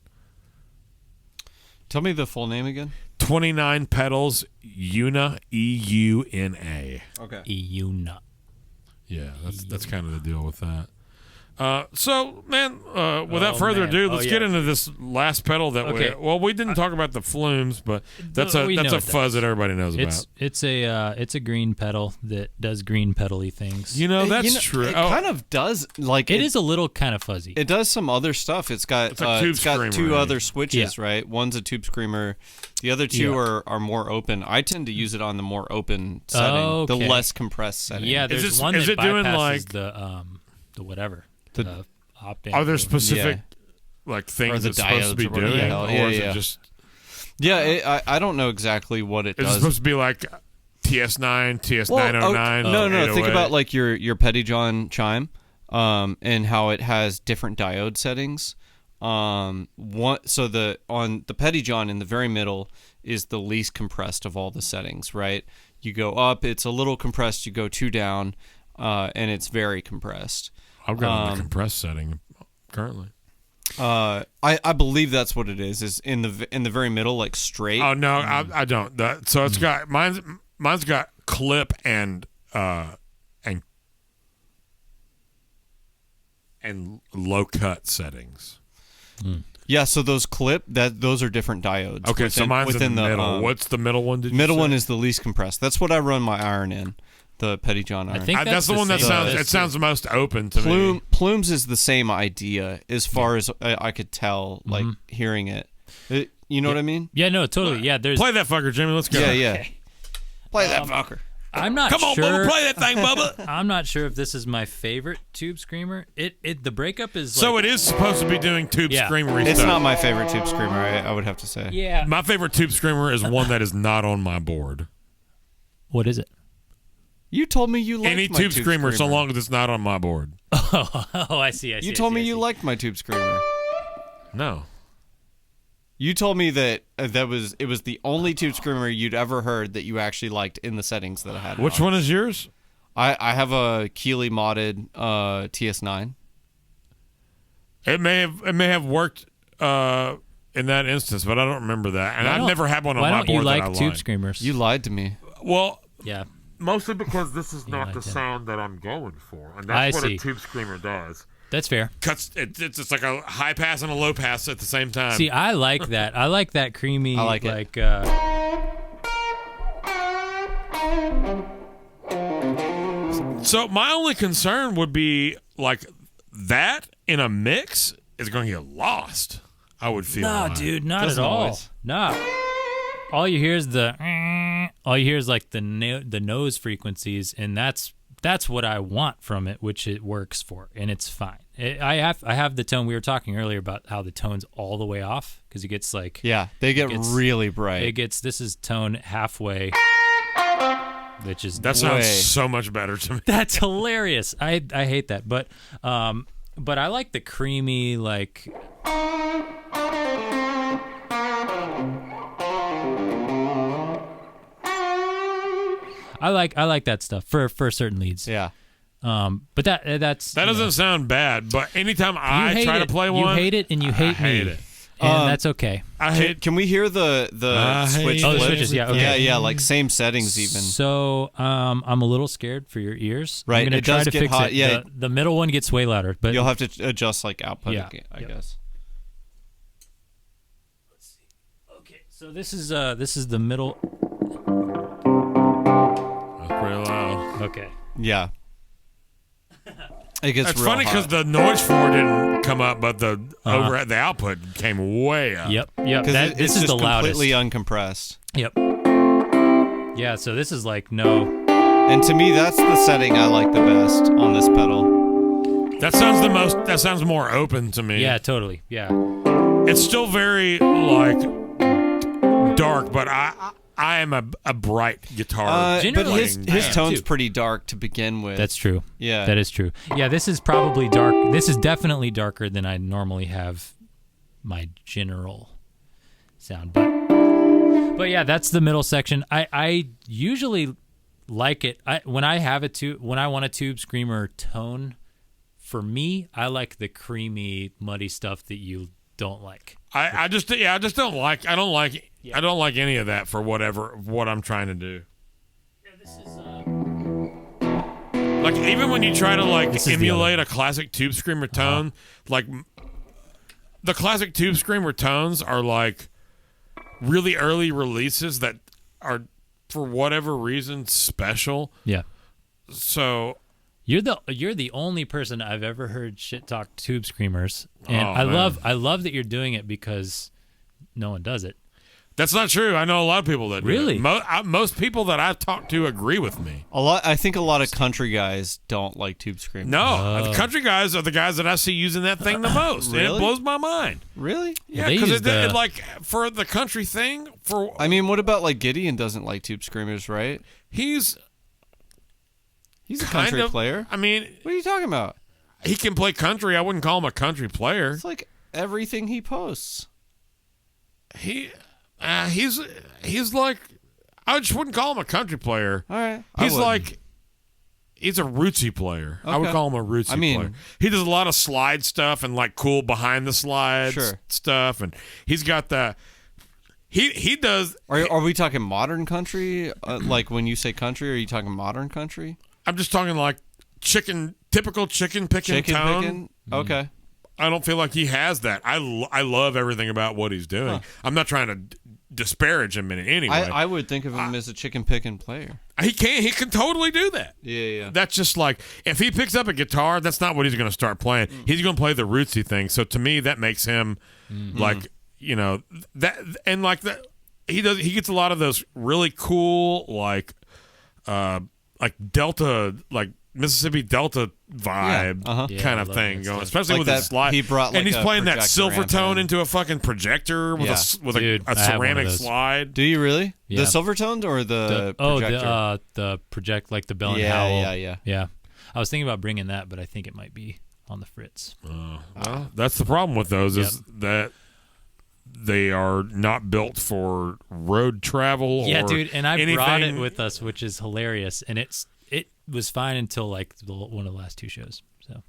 Tell me the full name again. 29 pedals, Una, EUNA. Okay. Una. Yeah, that's kind of the deal with that. So, man, without further ado, let's get into this last pedal that we didn't talk about the flumes, but that's a fuzz that everybody knows about. It's a green pedal that does green pedal-y things. That's true. It kind of does like it is a little kind of fuzzy. It does some other stuff. It's got two other switches, right? One's a tube screamer. The other two are more open. I tend to use it on the more open setting, the less compressed setting. Yeah, there's one that bypasses the whatever. The op-amp. Are there specific like things it's supposed to be doing, or is it just? Yeah, I don't know exactly what it does. Is it supposed to be like TS9, TS909? No. Think about like your Pettyjohn chime, and how it has different diode settings. On the Pettyjohn in the very middle is the least compressed of all the settings. Right, you go up, it's a little compressed. You go 2 down, and it's very compressed. I've got the compressed setting currently. I believe that's what it is. Is in the very middle, like straight. Oh no, I don't. So it's got mine's got clip and low cut settings. Yeah, so those those are different diodes. Okay, so mine's in the middle. What's the middle one? Middle one is the least compressed. That's what I run my iron in. The Pettyjohn iron. I think that's the one that sounds the most open to me. Plumes is the same idea as far as I could tell, like hearing it. You know what I mean? Yeah, no, totally. Yeah, play that fucker, Jimmy. Let's go. Yeah. Okay. Play that fucker. I'm not Come sure. on, Bubba, play that thing, Bubba. I'm not sure if this is my favorite tube screamer. The breakup is so it is supposed to be doing tube screamery stuff. It's not my favorite tube screamer. I would have to say. Yeah. My favorite tube screamer is one that is not on my board. What is it? You told me you liked any my tube screamer, so long as it's not on my board. Oh, I see. You told me you liked my tube screamer. No. You told me that it was the only tube screamer you'd ever heard that you actually liked in the settings that I had. Which one is yours? I have a Keeley modded TS9. It may have worked in that instance, but I don't remember that. And I've never had one on my board. Why don't you like like tube screamers? You lied to me. Well, yeah. Mostly because this is not the sound that I'm going for, and that's what a tube screamer does. That's fair. It's like a high pass and a low pass at the same time. See, I like that. I like that creamy. I like it. Like, so my only concern would be like that in a mix is going to get lost. I would feel. No, dude, not at all. No. All you hear is like the nose frequencies, and that's what I want from it, which it works for, and it's fine. I have the tone. We were talking earlier about how the tone's all the way off because it gets like they get really bright. This is tone halfway. that sounds so much better to me. That's hilarious. I hate that, but I like the creamy like. I like that stuff for certain leads. Yeah. But that doesn't sound bad. But anytime I try to play one, you hate it and you hate me. Hate it. And that's okay. Can we hear the switch? Oh, the switches, yeah, okay. Yeah, like same settings even. So I'm a little scared for your ears. Right, I'm gonna it try does to get fix hot. it. Yeah. The middle one gets way louder, but you'll have to adjust like output. Yeah. I guess. Let's see. Okay, so this is the middle. That's pretty loud. Okay. Yeah. It gets It's real funny because hot. the noise floor didn't come up, but the the output came way up. Yep. This is just the loudest. completely uncompressed. Yep. Yeah, so this is like no. And to me, that's the setting I like the best on this pedal. That sounds more open to me. Yeah, totally. Yeah. It's still very like dark, but I am a bright guitar. But Generally, his I am tone's too. pretty dark to begin with. That's true. Yeah. That is true. Yeah, this is probably dark. This is definitely darker than I normally have my general sound. But yeah, that's the middle section. I usually like it. When I want a tube screamer tone, for me, I like the creamy, muddy stuff that you don't like. I just don't like. I don't like any of that for what I'm trying to do. Yeah, this is. Like even when you try to like This is the emulate a classic tube screamer tone, like the classic tube screamer tones are like really early releases that are for whatever reason special. Yeah. So You're the only person I've ever heard shit talk tube screamers, and Oh, I man. love that you're doing it because no one does it. that's not true. I know a lot of people that do Really? it. Most people that I've talked to agree with me. I think a lot of country guys don't like tube screamers. No, the country guys are the guys that I see using that thing the most. And Really? it blows my mind. Really? Yeah, they because use it like for the country thing. I mean, what about like Gideon doesn't like tube screamers, right? He's He's a kind country of player. I mean, What are you talking about? he can play country. I wouldn't call him a country player. It's like everything he posts. He's like, I just wouldn't call him a country player. All right. He's a rootsy player. I would Okay. call him a rootsy player. He does a lot of slide stuff and like cool behind the slides Sure. stuff, and he's got the he does. Are we talking modern country? Like when you say country, are you talking modern country? I'm just talking like typical chicken picking tone. Picking? Okay. I don't feel like he has that. I love everything about what he's doing. I'm not trying to disparage him in any way. I would think of him as a chicken picking player. He can totally do that. Yeah. That's just like if he picks up a guitar, that's not what he's going to start playing. He's going to play the rootsy thing. So to me, that makes him like that, and like that he gets a lot of those really cool like Delta like Mississippi Delta vibe Yeah, kind I of love thing that going, stuff. especially Like with that, his slide. he brought, like, and he's a playing that projector silver amp tone in. into a fucking projector with Dude, a I have one of ceramic those. slide. Do you really? Yeah. The Silvertones or the projector? the project like the Bell and Yeah, Howell. yeah. I was thinking about bringing that, but I think it might be on the fritz. Well, that's the problem with those is that they are not built for road travel. Yeah, or dude, and I brought it anything. with us, which is hilarious, and it was fine until like one of the last two shows. So,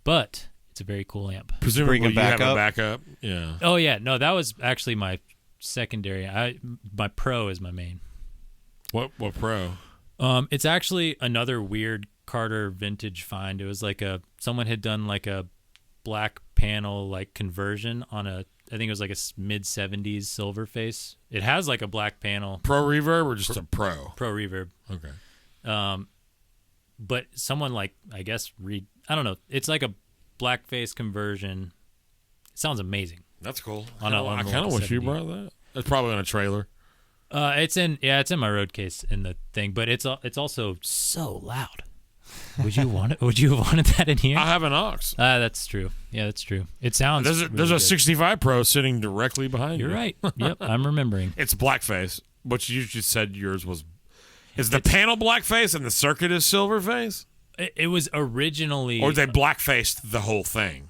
but it's a very cool amp. Presumably, Bring it you back have a up? backup. Yeah. Oh yeah, no, that was actually my secondary. My Pro is my main. What pro? It's actually another weird Carter vintage find. It was like someone had done like a black panel like conversion on I think it was like a mid 70s silver face. It has like a black panel. Pro reverb or just a pro? Pro reverb. Okay. But someone like I don't know. It's like a blackface conversion. It sounds amazing. That's cool. On a- I on kind of like a wish you 70. brought that. It's probably on a trailer. It's in my road case in the thing, but it's also so loud. Would you want it? Would you have wanted that in here? I have an aux. That's true. Yeah, that's true. It sounds. There's really a good. 65 Pro sitting directly behind you. You're right. Yep, I'm remembering. It's blackface, but you just said yours was. Is the panel blackface and the circuit is silver face? It was originally, or they blackfaced the whole thing.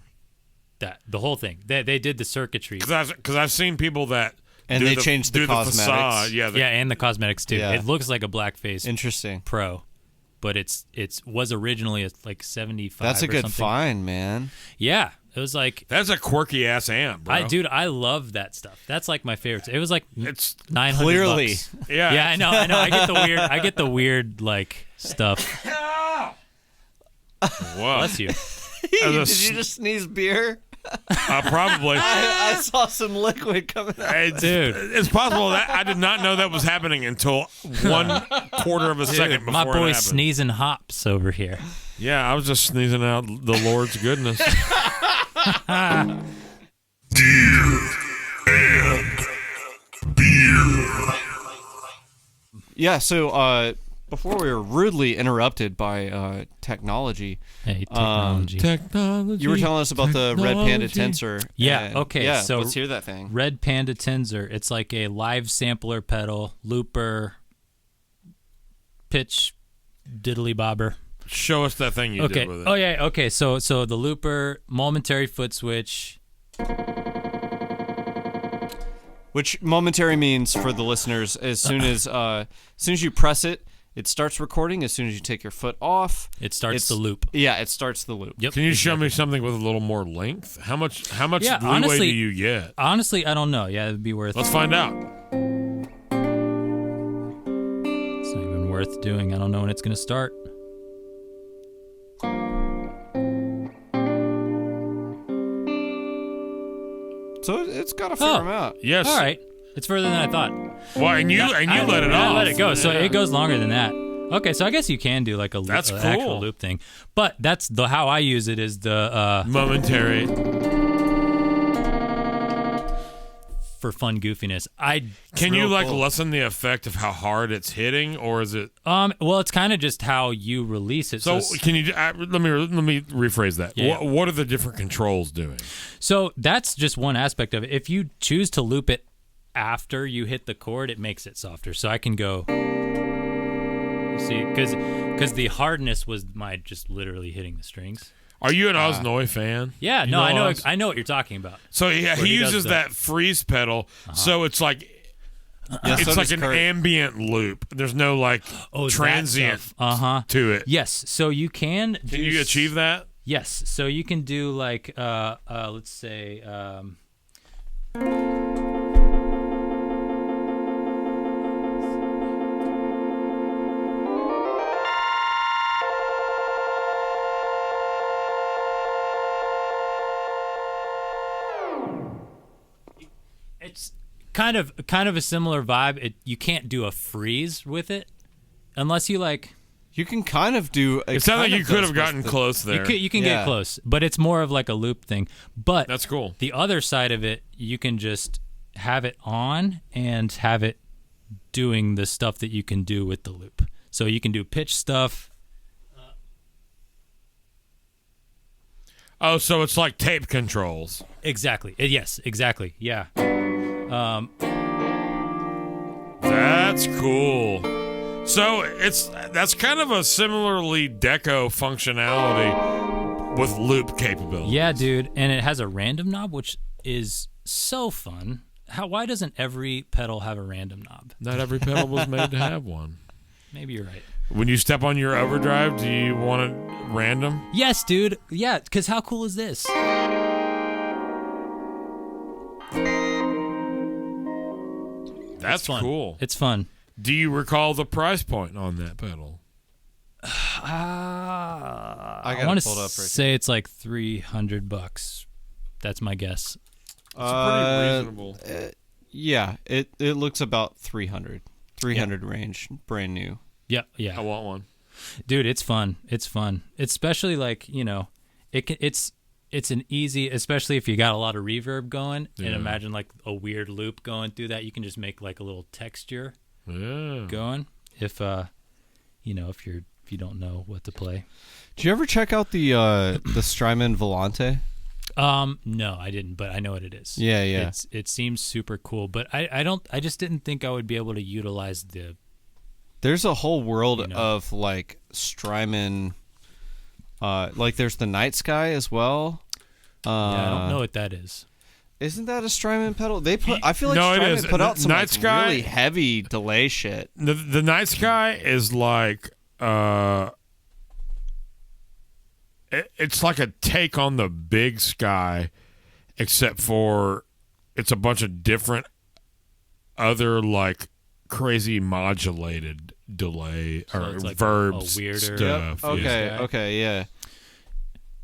The whole thing. They did the circuitry. Because I've seen people that and they changed the cosmetics. Facade. Yeah, and the cosmetics too. Yeah. It looks like a blackface. Interesting. Pro, but it was originally like 75. That's a good something. find, man. Yeah, it was like that's a quirky ass amp, bro. I love that stuff. That's like my favorite. It was like it's $900. Clearly, yeah. I know. I get the weird like stuff. Whoa. Bless you. Did you just sneeze beer? Probably. I saw some liquid coming out. Dude. It's possible that I did not know that was happening until 1/4 of a second before my it boy's happened. sneezing hops over here. Yeah, I was just sneezing out the Lord's goodness. Gear and beer. Yeah, so before we were rudely interrupted by technology. Hey, technology. Technology. You were telling us about the Red Panda Tensor. Yeah, and okay, Yeah, so let's hear that thing. Red Panda Tensor. It's like a live sampler pedal, looper, pitch, diddly bobber. Show us that thing you did with it. Oh yeah. Okay. So the looper, momentary foot switch. Which momentary means for the listeners, as soon as you press it, it starts recording. As soon as you take your foot off, It starts the loop. Yeah, it starts the loop. Yep. Can you show me something with a little more length? How much Yeah, leeway honestly- do you get? Honestly, I don't know. Yeah, it'd be worth. Let's find out. It's not even worth doing. I don't know when it's gonna start. So it's got a fair amount. Yes. All right. It's further than I thought. Well, and you let it I off. let it go. So it goes longer than that. Okay, so I guess you can do like a That's an cool. actual loop thing, but that's how I use it is the Momentary. for fun goofiness. Can you real cool. lessen the effect of how hard it's hitting, or is it? Well, it's kind of just how you release it. So can you? Let me rephrase that. Yeah. What are the different controls doing? So that's just one aspect of it. If you choose to loop it after you hit the chord, it makes it softer. So I can go. You see, because the hardness was my just literally hitting the strings. Are you an Osnoy fan? Yeah, You no, I know. Oz? I know what you're talking about. So he does uses the- that freeze pedal, so it's like Yeah, it's so like does an Kurt. ambient loop. There's no like transient to it. Yes, so you can. Can you achieve that? Yes, so you can do like let's say. It's kind of a similar vibe. You can't do a freeze with it unless you like. You can kind of do. It sounds like you could have gotten close there. You can Yeah. get close, but it's more of like a loop thing. But That's cool. the other side of it, you can just have it on and have it doing the stuff that you can do with the loop. So you can do pitch stuff. Oh, so it's like tape controls. Exactly. Yes, exactly. Yeah. That's cool. So that's kind of a similarly deco functionality with loop capability. Yeah, dude. And it has a random knob, which is so fun. Why doesn't every pedal have a random knob? Not every pedal was made to have one. Maybe you're right. When you step on your overdrive, do you want it random? Yes, dude. Yeah, because how cool is this? That's It's fun. cool. It's fun. Do you recall the price point on that pedal? I got want it to pulled up right say it's like $300. That's my guess. It's pretty reasonable. Yeah, it looks about 300 range, brand new. Yeah, I yeah, want one. dude. It's fun. It's fun. Especially like it's an easy, especially if you got a lot of reverb going. And Yeah. imagine like a weird loop going through that. You can just make like a little texture Yeah. going. If if you don't know what to play. Did you ever check out the Strymon Volante? No, I didn't, but I know what it is. Yeah. It seems super cool, but I just didn't think I would be able to utilize the There's a whole world of like Strymon. Like there's the Night Sky as well. I don't know what that is. Isn't that a Strymon pedal? I feel like No, it Strymon is. put out some Night like, Sky, really heavy delay shit. The Night Sky is like it's like a take on the Big Sky, except for it's a bunch of different other like crazy modulated delay or it's like verbs a weirder stuff. Okay, yeah.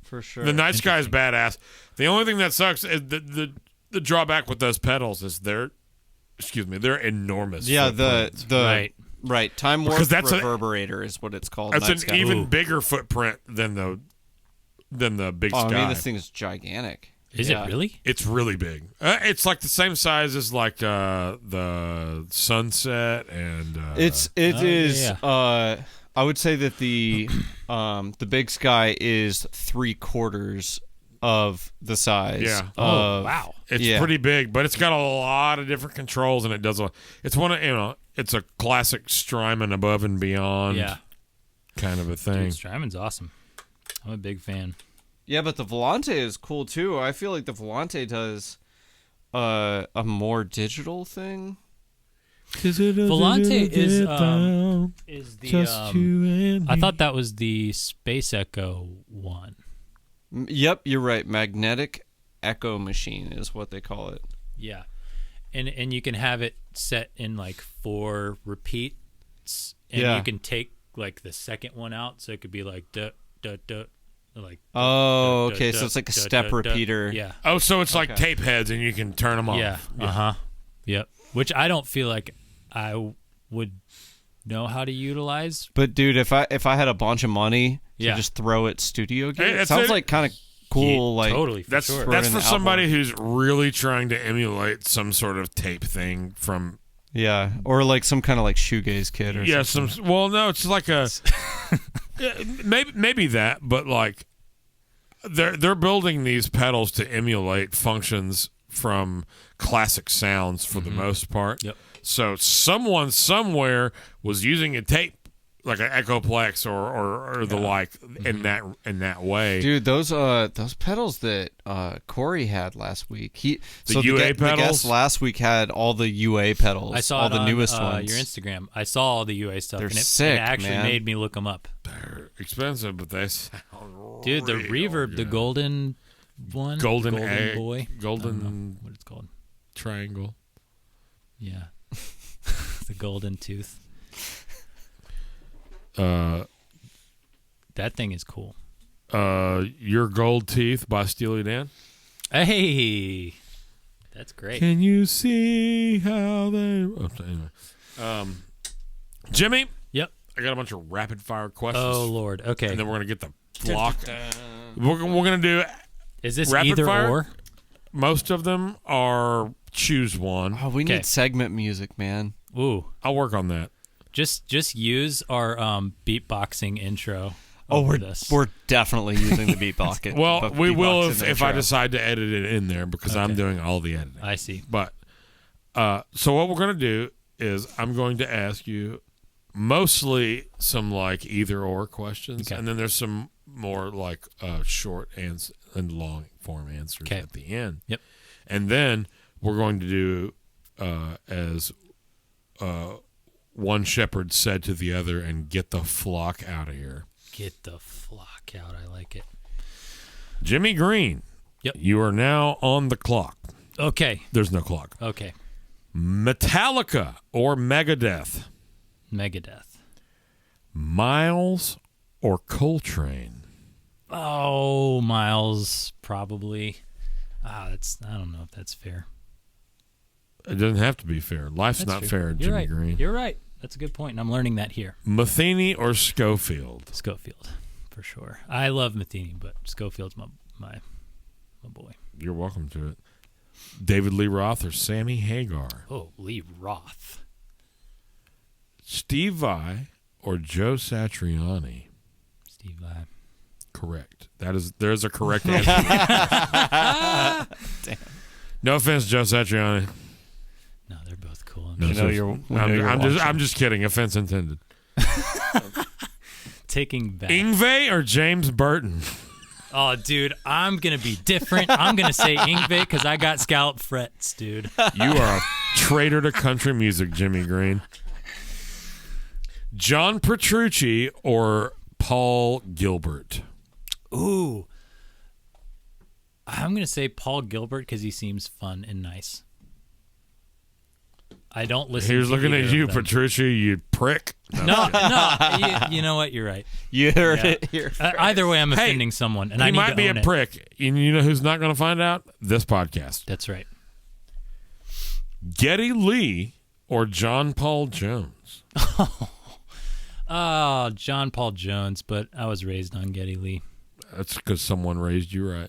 For sure. The Night Sky is badass. The only thing that sucks is the drawback with those pedals is they're enormous. Yeah, footprints. right. Time warp reverberator is what it's called. That's Night an Sky. even bigger footprint than the Big Sky. I mean, this thing is gigantic. Is it really? It's really big. It's like the same size as like the Sunset and it is. I would say that the Big Sky is 3/4 of the size. Yeah. Wow. It's pretty big, but it's got a lot of different controls, and it's one of it's a classic Strymon above and beyond. Kind of a thing. Dude, Strymon's awesome. I'm a big fan. Yeah, but the Volante is cool too. I feel like the Volante does a more digital thing. Volante is the I thought that was the Space Echo one. Yep, you're right. Magnetic Echo Machine is what they call it. Yeah. And you can have it set in like 4 repeats, and you can take like the second one out, so it could be like duh duh duh, like. Oh, okay. So it's like a step repeater. Yeah. Oh, so it's like tape heads, and you can turn them off. Yeah. Yep. Which I don't feel like I would know how to utilize. But dude, if I had a bunch of money to just throw at studio gear, it sounds like kind of cool. Like totally, that's for somebody who's really trying to emulate some sort of tape thing from. Yeah, or like some kind of like shoegaze kit or something. Well, no, it's like a maybe that, but like they're building these pedals to emulate functions from classic sounds for the most part. Yep. So someone somewhere was using a tape like an Echoplex or the like in that way. Dude, those pedals that Corey had last week. The UA pedals? The guest last week had all the UA pedals. I saw all it the on, newest ones. Your Instagram. I saw all the UA stuff. They're and sick, it actually man. made me look them up. They're expensive, but they sound Dude, the reverb, good. the golden one, golden boy, golden I don't know what it's called. Triangle. Yeah, the golden tooth. That thing is cool. Your Gold Teeth by Steely Dan. Hey, that's great. Can you see how they? Oh, anyway, Jimmy. Yep. I got a bunch of rapid fire questions. Oh Lord. Okay. And then we're gonna get the block. We're gonna do. Is this rapid either fire? or? Most of them are choose one. Oh, we need segment music, man. Ooh, I'll work on that. Just use our beatboxing intro. Oh, we're definitely using the beatbox. Well, we will if I decide to edit it in there because I'm doing all the editing. I see. But so what we're going to do is I'm going to ask you mostly some like either or questions, and then there's some more like short and long form answers at the end. Yep. And then we're going to do as one shepherd said to the other, and get the flock out of here. Get the flock out. I like it. Jimi Greene. Yep. You are now on the clock. Okay. There's no clock. Okay. Metallica or Megadeth? Megadeth. Miles or Coltrane? Oh, Miles, probably. I don't know if that's fair. It doesn't have to be fair. Life's not fair, You're Jimi right. Greene. You're right. That's a good point, and I'm learning that here. Matheny or Schofield? Schofield, for sure. I love Matheny, but Schofield's my boy. You're welcome to it. David Lee Roth or Sammy Hagar? Oh, Lee Roth. Steve Vai or Joe Satriani? Steve Vai. Correct. There's a correct answer. Damn. No offense, Joe Satriani. No, they're both cool. I'm just kidding. Offense intended. taking back. Yngwie or James Burton? Oh, dude, I'm going to be different. I'm going to say Yngwie because I got scalloped frets, dude. You are a traitor to country music, Jimi Greene. John Petrucci or Paul Gilbert? Ooh. I'm going to say Paul Gilbert because he seems fun and nice. I don't listen Here's to looking at either you, of them. Petrucci, you prick. No. You know what? You're right. You heard Yeah. it here. Either way, I'm Hey, offending someone, and He I need might to be own a it. prick. And you know who's not going to find out? This podcast. That's right. Geddy Lee or John Paul Jones? Oh, John Paul Jones, but I was raised on Geddy Lee. That's because someone raised you right.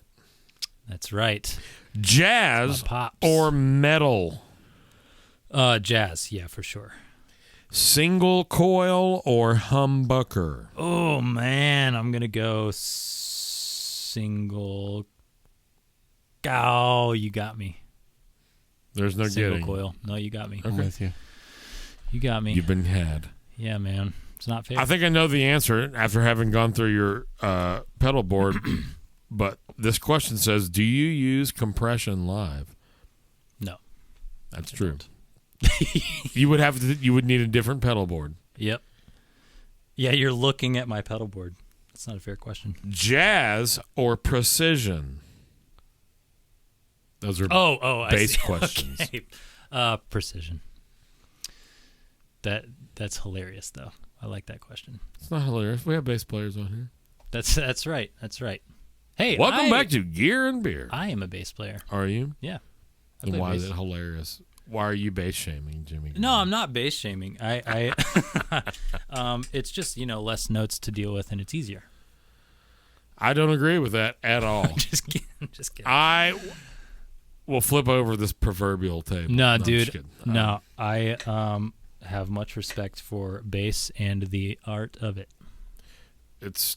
That's right. Jazz My pops. or metal? Jazz, yeah, for sure. Single coil or humbucker? Oh, man, I'm going to go single. Oh, you got me. There's no Single getting. coil. No, you got me. I'm with you. You got me. You've been had. Yeah, man. It's not fair. I think I know the answer after having gone through your pedal board, but this question says, do you use compression live? No. That's true. You would need a different pedal board. Yep. Yeah, you're looking at my pedal board. That's not a fair question. Jazz or precision? Those are I bass see. questions. Okay. Precision. That's hilarious, though. I like that question. It's not hilarious. We have bass players on here. That's right. That's right. Hey, Welcome back to Gear and Beer. I am a bass player. Are you? Yeah. I And play why bass. is it hilarious? Why are you bass shaming, Jimmy? No, I'm not bass shaming. I it's just, less notes to deal with and it's easier. I don't agree with that at all. Just kidding. I will flip over this proverbial table. No, I'm just dude. kidding. No, I have much respect for bass and the art of it. It's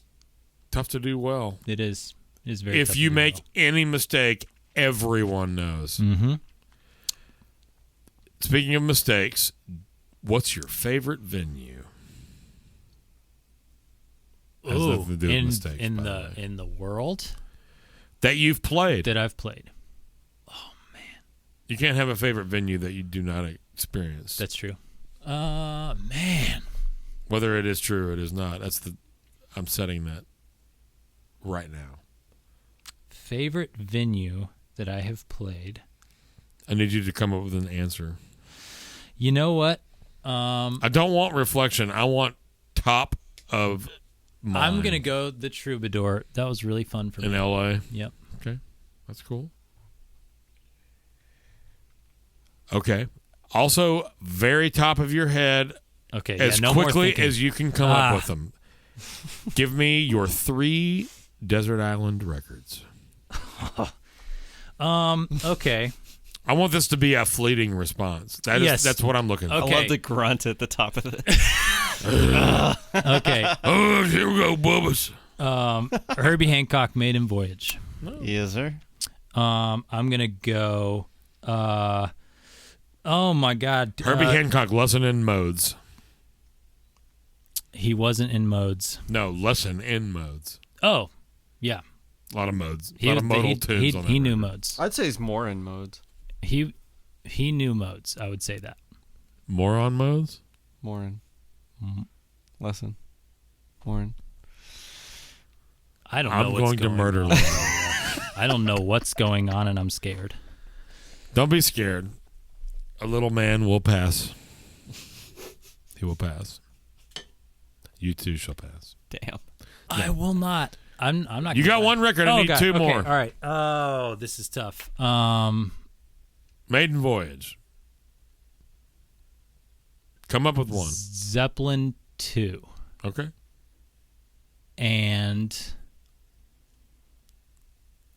tough to do well. It is. It is very tough If to you do make well. any mistake, everyone knows. Mm-hmm. Speaking of mistakes, what's your favorite venue? Has nothing to do with mistakes, by the way. in the world That you've played. that I've played. You can't have a favorite venue that you do not experience. That's true. Man. Whether it is true or it is not. I'm setting that right now. Favorite venue that I have played. I need you to come up with an answer. You know what? I don't want reflection. I want top of mind. I'm going to go the Troubadour. That was really fun for in me. LA. Yep. Okay. That's cool. Okay. Also, very top of your head, Okay. as no more quickly thinking. as you can come up with them. Give me your 3 Desert Island records. Okay. I want this to be a fleeting response. Yes. That's what I'm looking for. Okay. I love the grunt at the top of it. Okay. Oh, here we go, Bubba's. Herbie Hancock, Maiden Voyage. Yes, sir. I'm going to go... oh, my God. Herbie Hancock, Lesson in Modes. He wasn't in modes. No, Lesson in Modes. Oh, yeah. A lot of modes. A He lot was- of modal tunes on that. he knew record. modes. I'd say he's more in modes. He knew modes. I would say that. Moron modes? More in. Lesson. More in. I don't know I'm what's going to murder on. I don't know what's going on, and I'm scared. Don't be scared. A little man will pass. He will pass. You too shall pass. Damn. I will not. I'm not. You gonna got one record. I Oh, need God. 2 Okay, more. All right. Oh, this is tough. Maiden Voyage. Come up with one. Zeppelin 2 Okay. and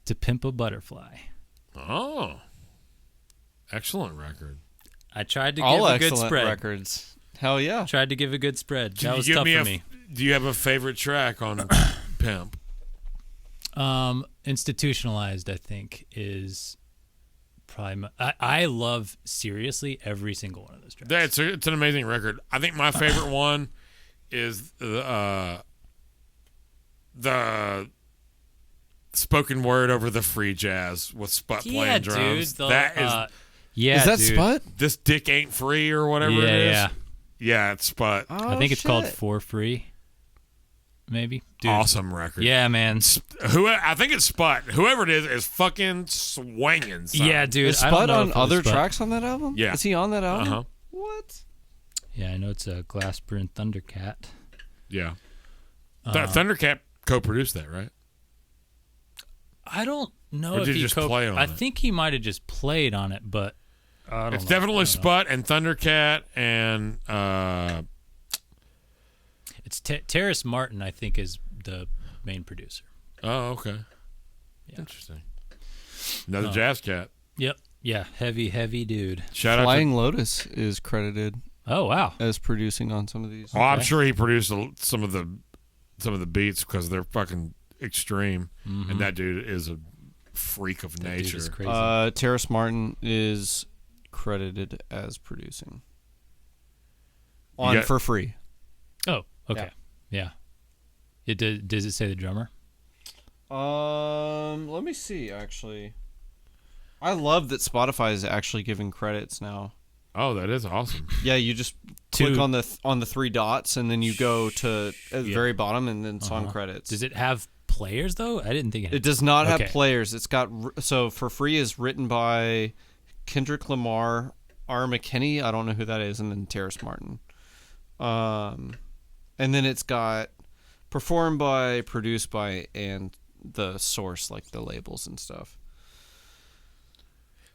To Pimp a Butterfly. Oh. Excellent record. I tried to All give a good excellent spread. records. Hell yeah. Tried to give a good spread. Can That you was give tough me for me. Do you have a favorite track on Pimp? Institutionalized, I think, is probably. I love seriously every single one of those tracks. It's an amazing record. I think my favorite one is spoken word over the free jazz with Sput playing drums. Dude, That is Is that dude. Sput? This Dick Ain't Free or whatever it is. Yeah. Yeah, it's Sput. Oh, I think it's called shit. For Free. Maybe. Dude. Awesome record. Yeah, man. I think it's Sput. Whoever it is fucking swinging. Son. Yeah, dude. Is I don't Sput know on if it was other Sput. tracks on that album? Yeah. Is he on that album? Uh-huh. What? Yeah, I know it's a Glasper and Thundercat. Yeah. Thundercat co-produced that, right? I don't know Or if did he he just play on I it? think he might have just played on it, but I don't It's know. definitely I don't know. Sput and Thundercat and It's Terrace Martin, I think, is the main producer. oh, okay. Yeah. Interesting. Another jazz cat. Yep. Yeah, heavy dude. Shout out Flying Lotus is credited Oh, wow. as producing on some of these. to I'm sure he produced some of the beats because they're fucking extreme, and that dude is a freak of That dude nature. is crazy. Terrace Martin is credited as producing on got- For Free. Oh, okay. Yeah. Does it say the drummer? Let me see. Actually, I love that Spotify is actually giving credits now. Oh, that is awesome. Yeah, you just click on the three dots, and then you go to at the very bottom, and then song credits. Does it have players, though? I didn't think it had. It does not have Okay. players. It's got so For Free is written by Kendrick Lamar, R. McKinney. I don't know who that is, and then Terrace Martin. And then it's got performed by, produced by, and the source, like the labels and stuff.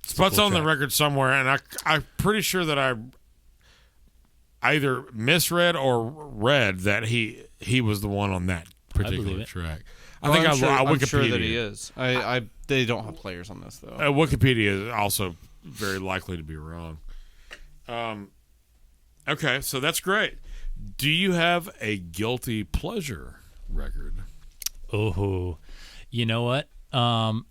Sput's cool on the track. record somewhere, and I'm pretty sure that I either misread or read that he was the one on that particular believe it. track. I'm I sure, I'm Wikipedia. sure that he is. They don't have players on this though. Wikipedia is also very likely to be wrong. Okay, so that's great. Do you have a guilty pleasure record? Oh, you know what? I'm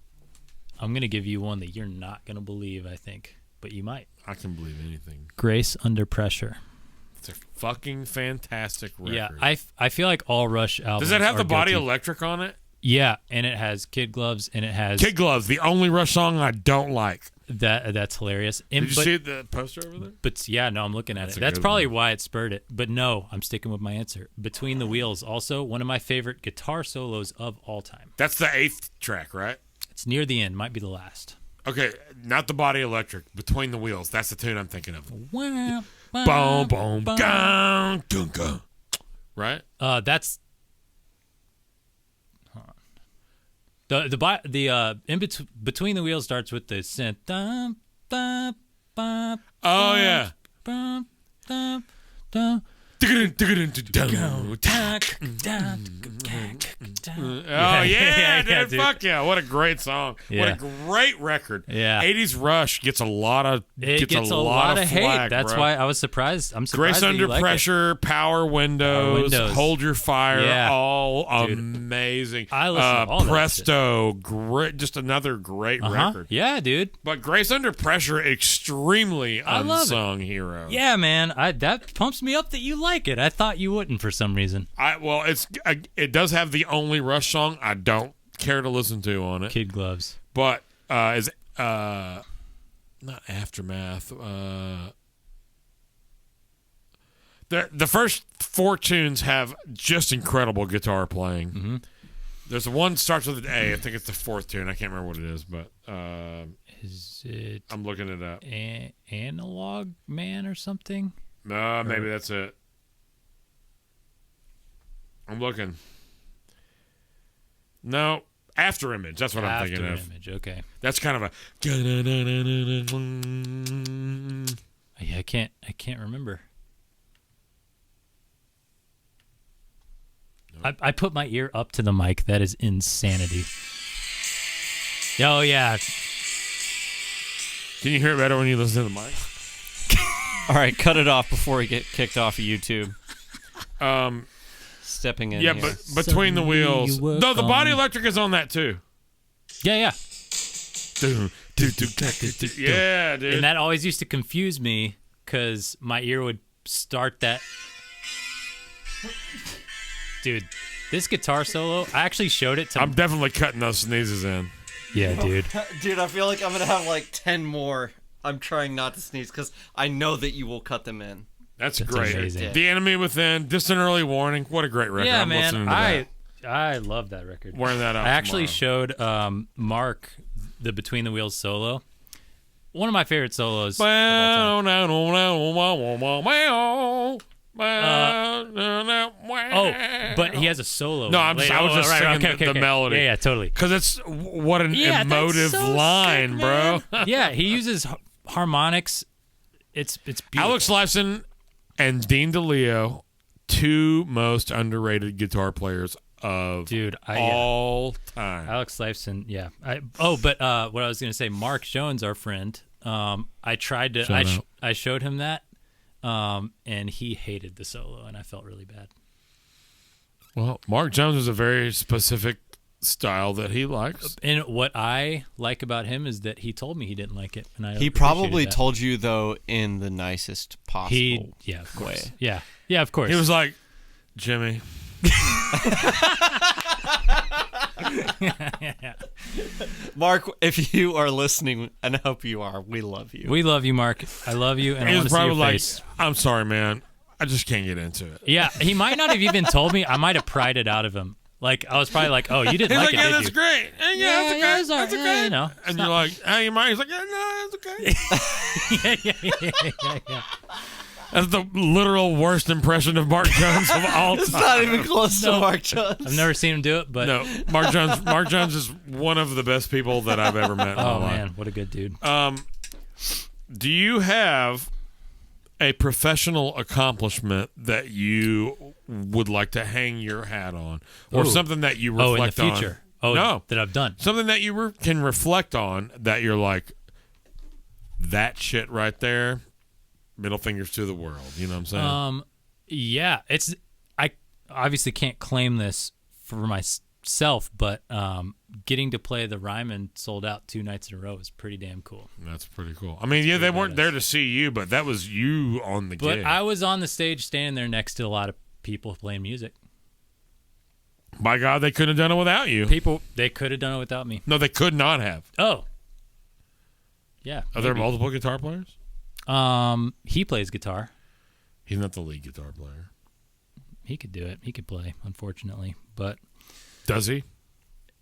gonna give you one that you're not gonna believe. I think, but you might. I can believe anything. Grace Under Pressure. It's a fucking fantastic record. Yeah, I feel like all Rush albums. Does it have are the Body guilty. Electric on it? Yeah, and it has Kid Gloves, and it has Kid Gloves, the only Rush song I don't like. That's hilarious. And, Did you see the poster over there? But yeah, no, I'm looking at That's it. a That's good probably one. why it spurred it. But no, I'm sticking with my answer. Between the Wheels, also one of my favorite guitar solos of all time. That's the 8th track, right? It's near the end, might be the last. Okay, not the Body Electric. Between the Wheels. That's the tune I'm thinking of. Boom, Boom, boom, gong, gung, gung. Right? That's hold on. the Between the Wheels starts with the synth. Dum, dum, bum, Oh, yeah. bum, dum, dum. Oh, yeah, dude. dude. Fuck yeah. What a great song. What Yeah. a great record. Yeah. 80s Rush gets a lot of It gets a lot of hate. flack, That's bro. why I was surprised. I'm surprised. Grace that Under you like it. Pressure, Power Windows, Hold Your Fire, Yeah. all Dude. amazing. I listen to all that Presto, great, just another great record. Yeah, dude. But Grace Under Pressure, extremely I love it. unsung hero. Yeah, man. That pumps me up that you like it. I thought you wouldn't for some reason. It does have the only Rush song I don't care to listen to on it. Kid Gloves. But is not Aftermath. The first 4 tunes have just incredible guitar playing. Mm-hmm. There's one starts with an A. I think it's the 4th tune. I can't remember what it is, but Is it I'm looking it up. Analog Man or something? Maybe that's it. I'm looking. No, After Image. That's what I'm thinking of. Image. Okay. That's kind of a. Yeah, I can't remember. I put my ear up to the mic. That is insanity. Oh yeah. Can you hear it better when you listen to the mic? All right, cut it off before we get kicked off of YouTube. Stepping in. Yeah, here. but Between the Wheels. work No, the Body on- Electric is on that too. Yeah. Yeah, dude. And that always used to confuse me because my ear would start that. Dude, This guitar solo, I actually showed it to. I'm definitely cutting those sneezes in. Yeah, dude. Dude, I feel like I'm gonna have like 10 more. I'm trying not to sneeze because I know that you will cut them in. That's great. Amazing. The Enemy Within, Distant Early Warning. What a great record. Yeah, I'm listening man. to that. I love that record. Wearing that out I actually tomorrow. showed Mark the Between the Wheels solo. One of my favorite solos. Of all time. But he has a solo. No, I was just singing the melody. Yeah, totally. Because it's what an that's emotive so line, sick, bro. man. Yeah, he uses harmonics. It's beautiful. Alex Lifeson and Dean DeLeo, two most underrated guitar players of all time. Alex Lifeson, yeah. But what I was going to say, Mark Jones, our friend, I tried to, I showed him that, and he hated the solo, and I felt really bad. Well, Mark Jones is a very specific style that he likes. And what I like about him is that he told me he didn't like it, and He probably told you though in the nicest possible of course. way. Yeah, of course. He was like, Jimmy. Mark, if you are listening, and I hope you are, we love you. We love you, Mark. I love you, and I He want was to see your probably like, face. I'm sorry, man. I just can't get into it. Yeah, he might not have even told me. I might have pried it out of him. Like, I was probably like, oh, you didn't He's like like, it, yeah, did that's you? great. Yeah, it's all that's right. okay. You know, And you're like, hey, you mind? He's like, yeah, no, that's okay. yeah. That's the literal worst impression of Mark Jones of all time. It's not even close to Mark Jones. I've never seen him do it, but No, Mark Jones. Mark Jones is one of the best people that I've ever met in my oh life. man, what a good dude. Do you have a professional accomplishment that you would like to hang your hat on, or Ooh. something that you reflect in the future? No, that I've done. something that you can reflect on that you're like, that shit right there. Middle fingers to the world. You know what I'm saying? Yeah, I obviously can't claim this for myself, but getting to play the Ryman sold out 2 nights in a row is pretty damn cool. That's pretty cool. I mean, yeah, they weren't there to see you, but that was you on the But gig. I was on the stage standing there next to a lot of people playing music. By God, they couldn't have done it without you. They could have done it without me. No, they could not have. Oh. Yeah. Are there maybe. multiple guitar players? He plays guitar. He's not the lead guitar player. He could do it. He could play, unfortunately, but Does he?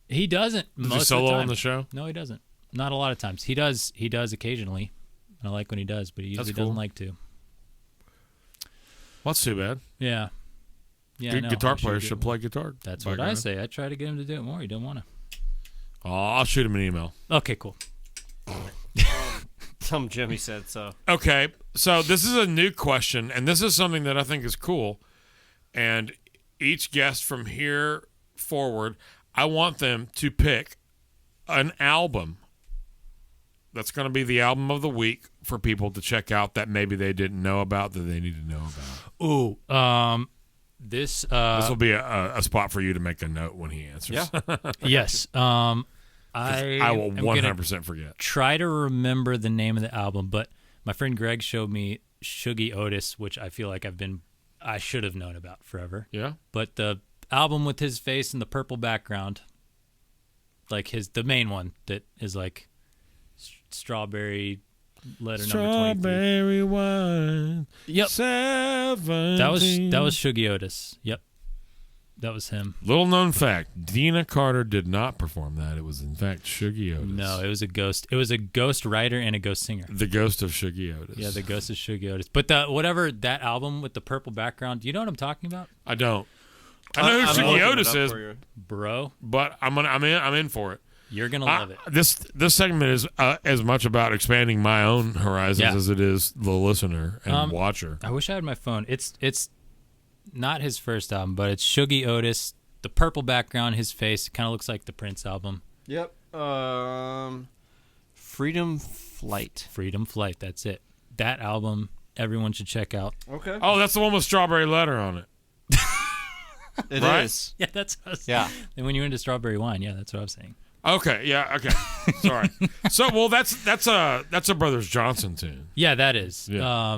he doesn't. Does most he solo of the time. on the show? No, he doesn't. Not a lot of times. He does occasionally. And I like when he does, but he usually That's cool. doesn't like to. Well, that's too bad. Yeah. Yeah. Good no, guitar I'm sure players he should did. play guitar. That's by what I God. say. I try to get him to do it more. He didn't want to. Oh, I'll shoot him an email. Okay, cool. Some Jimmy said so. Okay, so this is a new question, and this is something that I think is cool. And each guest from here forward, I want them to pick an album that's going to be the album of the week for people to check out that maybe they didn't know about that they need to know about. Ooh. This This will be a spot for you to make a note when he answers. Yeah. yes. I will am gonna 100% forget. try to remember the name of the album, but my friend Greg showed me Shuggy Otis, which I feel like I should have known about forever. Yeah? But the album with his face and the purple background, like the main one that is like strawberry letter number 23. Strawberry wine. Yep. 17. That was Shuggy Otis. Yep. That was him. Little known fact, Dina Carter did not perform that. It was in fact Shuggy Otis. No, it was a ghost. It was a ghost writer and a ghost singer. The ghost of Shuggy Otis. Yeah, the ghost of Shuggy Otis. But whatever that album with the purple background, do you know what I'm talking about? I don't. I know who I'm Shuggy looking it Otis up is, for you. Bro, but I'm in for it. you're going to love it. This segment is as much about expanding my own horizons Yeah. as it is the listener and watcher. I wish I had my phone. It's not his first album, but it's Shuggy Otis. The purple background, his face, kind of looks like the Prince album. Yep. Freedom Flight. Freedom Flight, that's it. That album, everyone should check out. Okay. Oh, that's the one with Strawberry Letter on it. It Right? is. Yeah, that's us. Yeah. And when you're into strawberry wine, yeah, that's what I was saying. Okay, yeah, okay. Sorry. So, well, that's a Brothers Johnson tune. Yeah, that is. Yeah.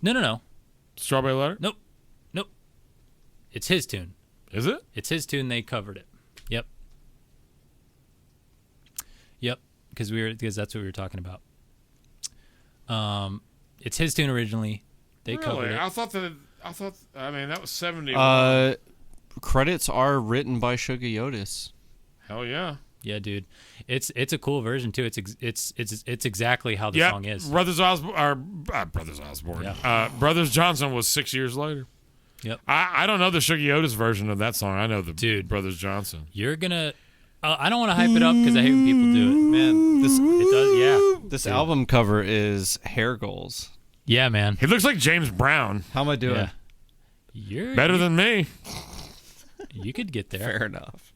No. Strawberry Letter? Nope. It's his tune. Is it? It's his tune. They covered it. Yep. Because that's what we were talking about. It's his tune originally. They covered it. I thought. I mean, that was 70. Credits are written by Sugar Yotis. Hell yeah. Yeah, dude. It's a cool version too. It's exactly how the song is. Brothers Osborne. Yeah. Brothers Johnson was 6 years later. Yep. I don't know the Sugar Yotis version of that song. I know the Brothers Johnson. You're gonna. I don't want to hype it up because I hate when people do it. Man, It does. Yeah. this album cover is hair goals. Yeah, man. He looks like James Brown. How am I doing? Yeah. You're Better than me. You could get there. Fair enough.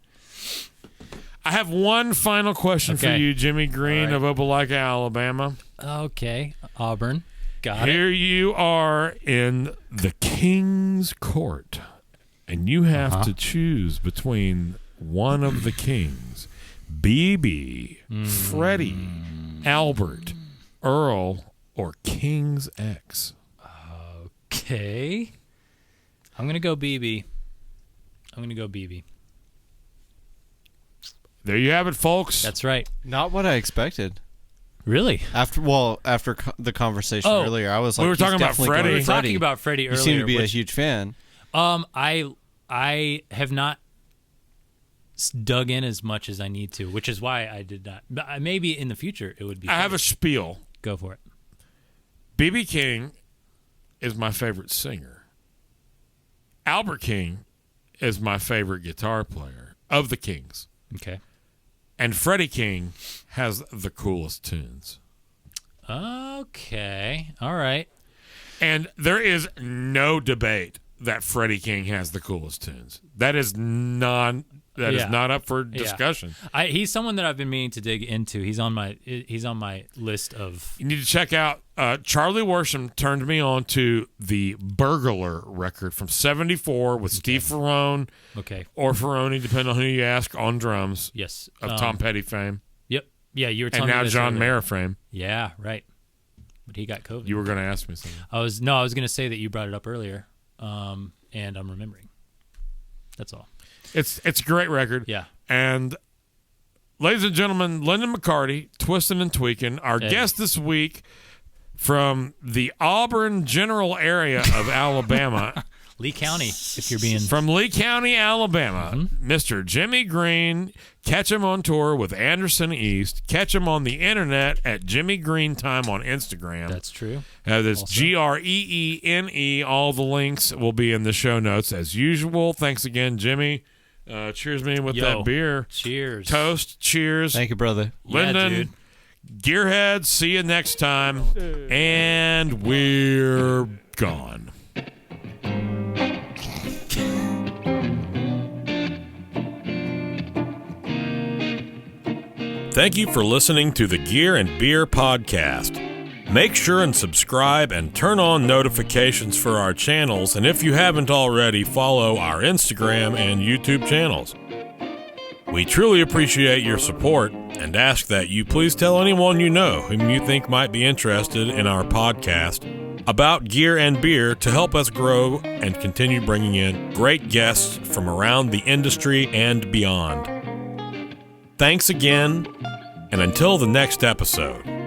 I have one final question for Okay. you, Jimi Greene of Opelika, Alabama. Okay, Auburn. Got Here you are in the King's Court, and you have to choose between one of the kings, BB, Freddie, Albert, Earl, or King's X. Okay. I'm going to go BB. There you have it, folks. That's right. Not what I expected. Really? After the conversation earlier, I was like, we were talking he's about definitely Freddie. going We with were talking about Freddie earlier. You seem to be a huge fan. I have not dug in as much as I need to, which is why I did not. But maybe in the future it would be. I have a spiel. Go for it. BB King is my favorite singer. Albert King is my favorite guitar player of the Kings. Okay. And Freddie King has the coolest tunes. Okay. All right. And there is no debate that Freddie King has the coolest tunes. That is not up for discussion. Yeah. He's someone that I've been meaning to dig into. He's on my list of. You need to check out Charlie Worsham turned me on to the Burglar record from '74 with Steve Ferrone, or Ferrone, depending on who you ask, on drums. Yes, of Tom Petty fame. Yep. Yeah, you were telling me. And now John Mayer fame. Yeah, right. But he got COVID. You were going to ask me something. I was going to say that you brought it up earlier, and I'm remembering. That's all. It's a great record. Yeah. And ladies and gentlemen, Lyndon McCarty, Twistin' and Tweaking, our guest this week from the Auburn general area of Alabama. Lee County, if you're being... From Lee County, Alabama, Mr. Jimi Greene. Catch him on tour with Anderson East. Catch him on the internet at Jimi Greene Time on Instagram. That's true. That's GREENE. All the links will be in the show notes as usual. Thanks again, Jimmy. Cheers me with that beer. Cheers. Toast. Cheers. Thank you, brother. Lyndon. Yeah, dude. Gearheads, see you next time. And we're gone. Thank you for listening to the Gear and Beer Podcast. Make sure and subscribe and turn on notifications for our channels, and if you haven't already, follow our Instagram and YouTube channels. We truly appreciate your support and ask that you please tell anyone you know whom you think might be interested in our podcast about gear and beer to help us grow and continue bringing in great guests from around the industry and beyond. Thanks again, and until the next episode.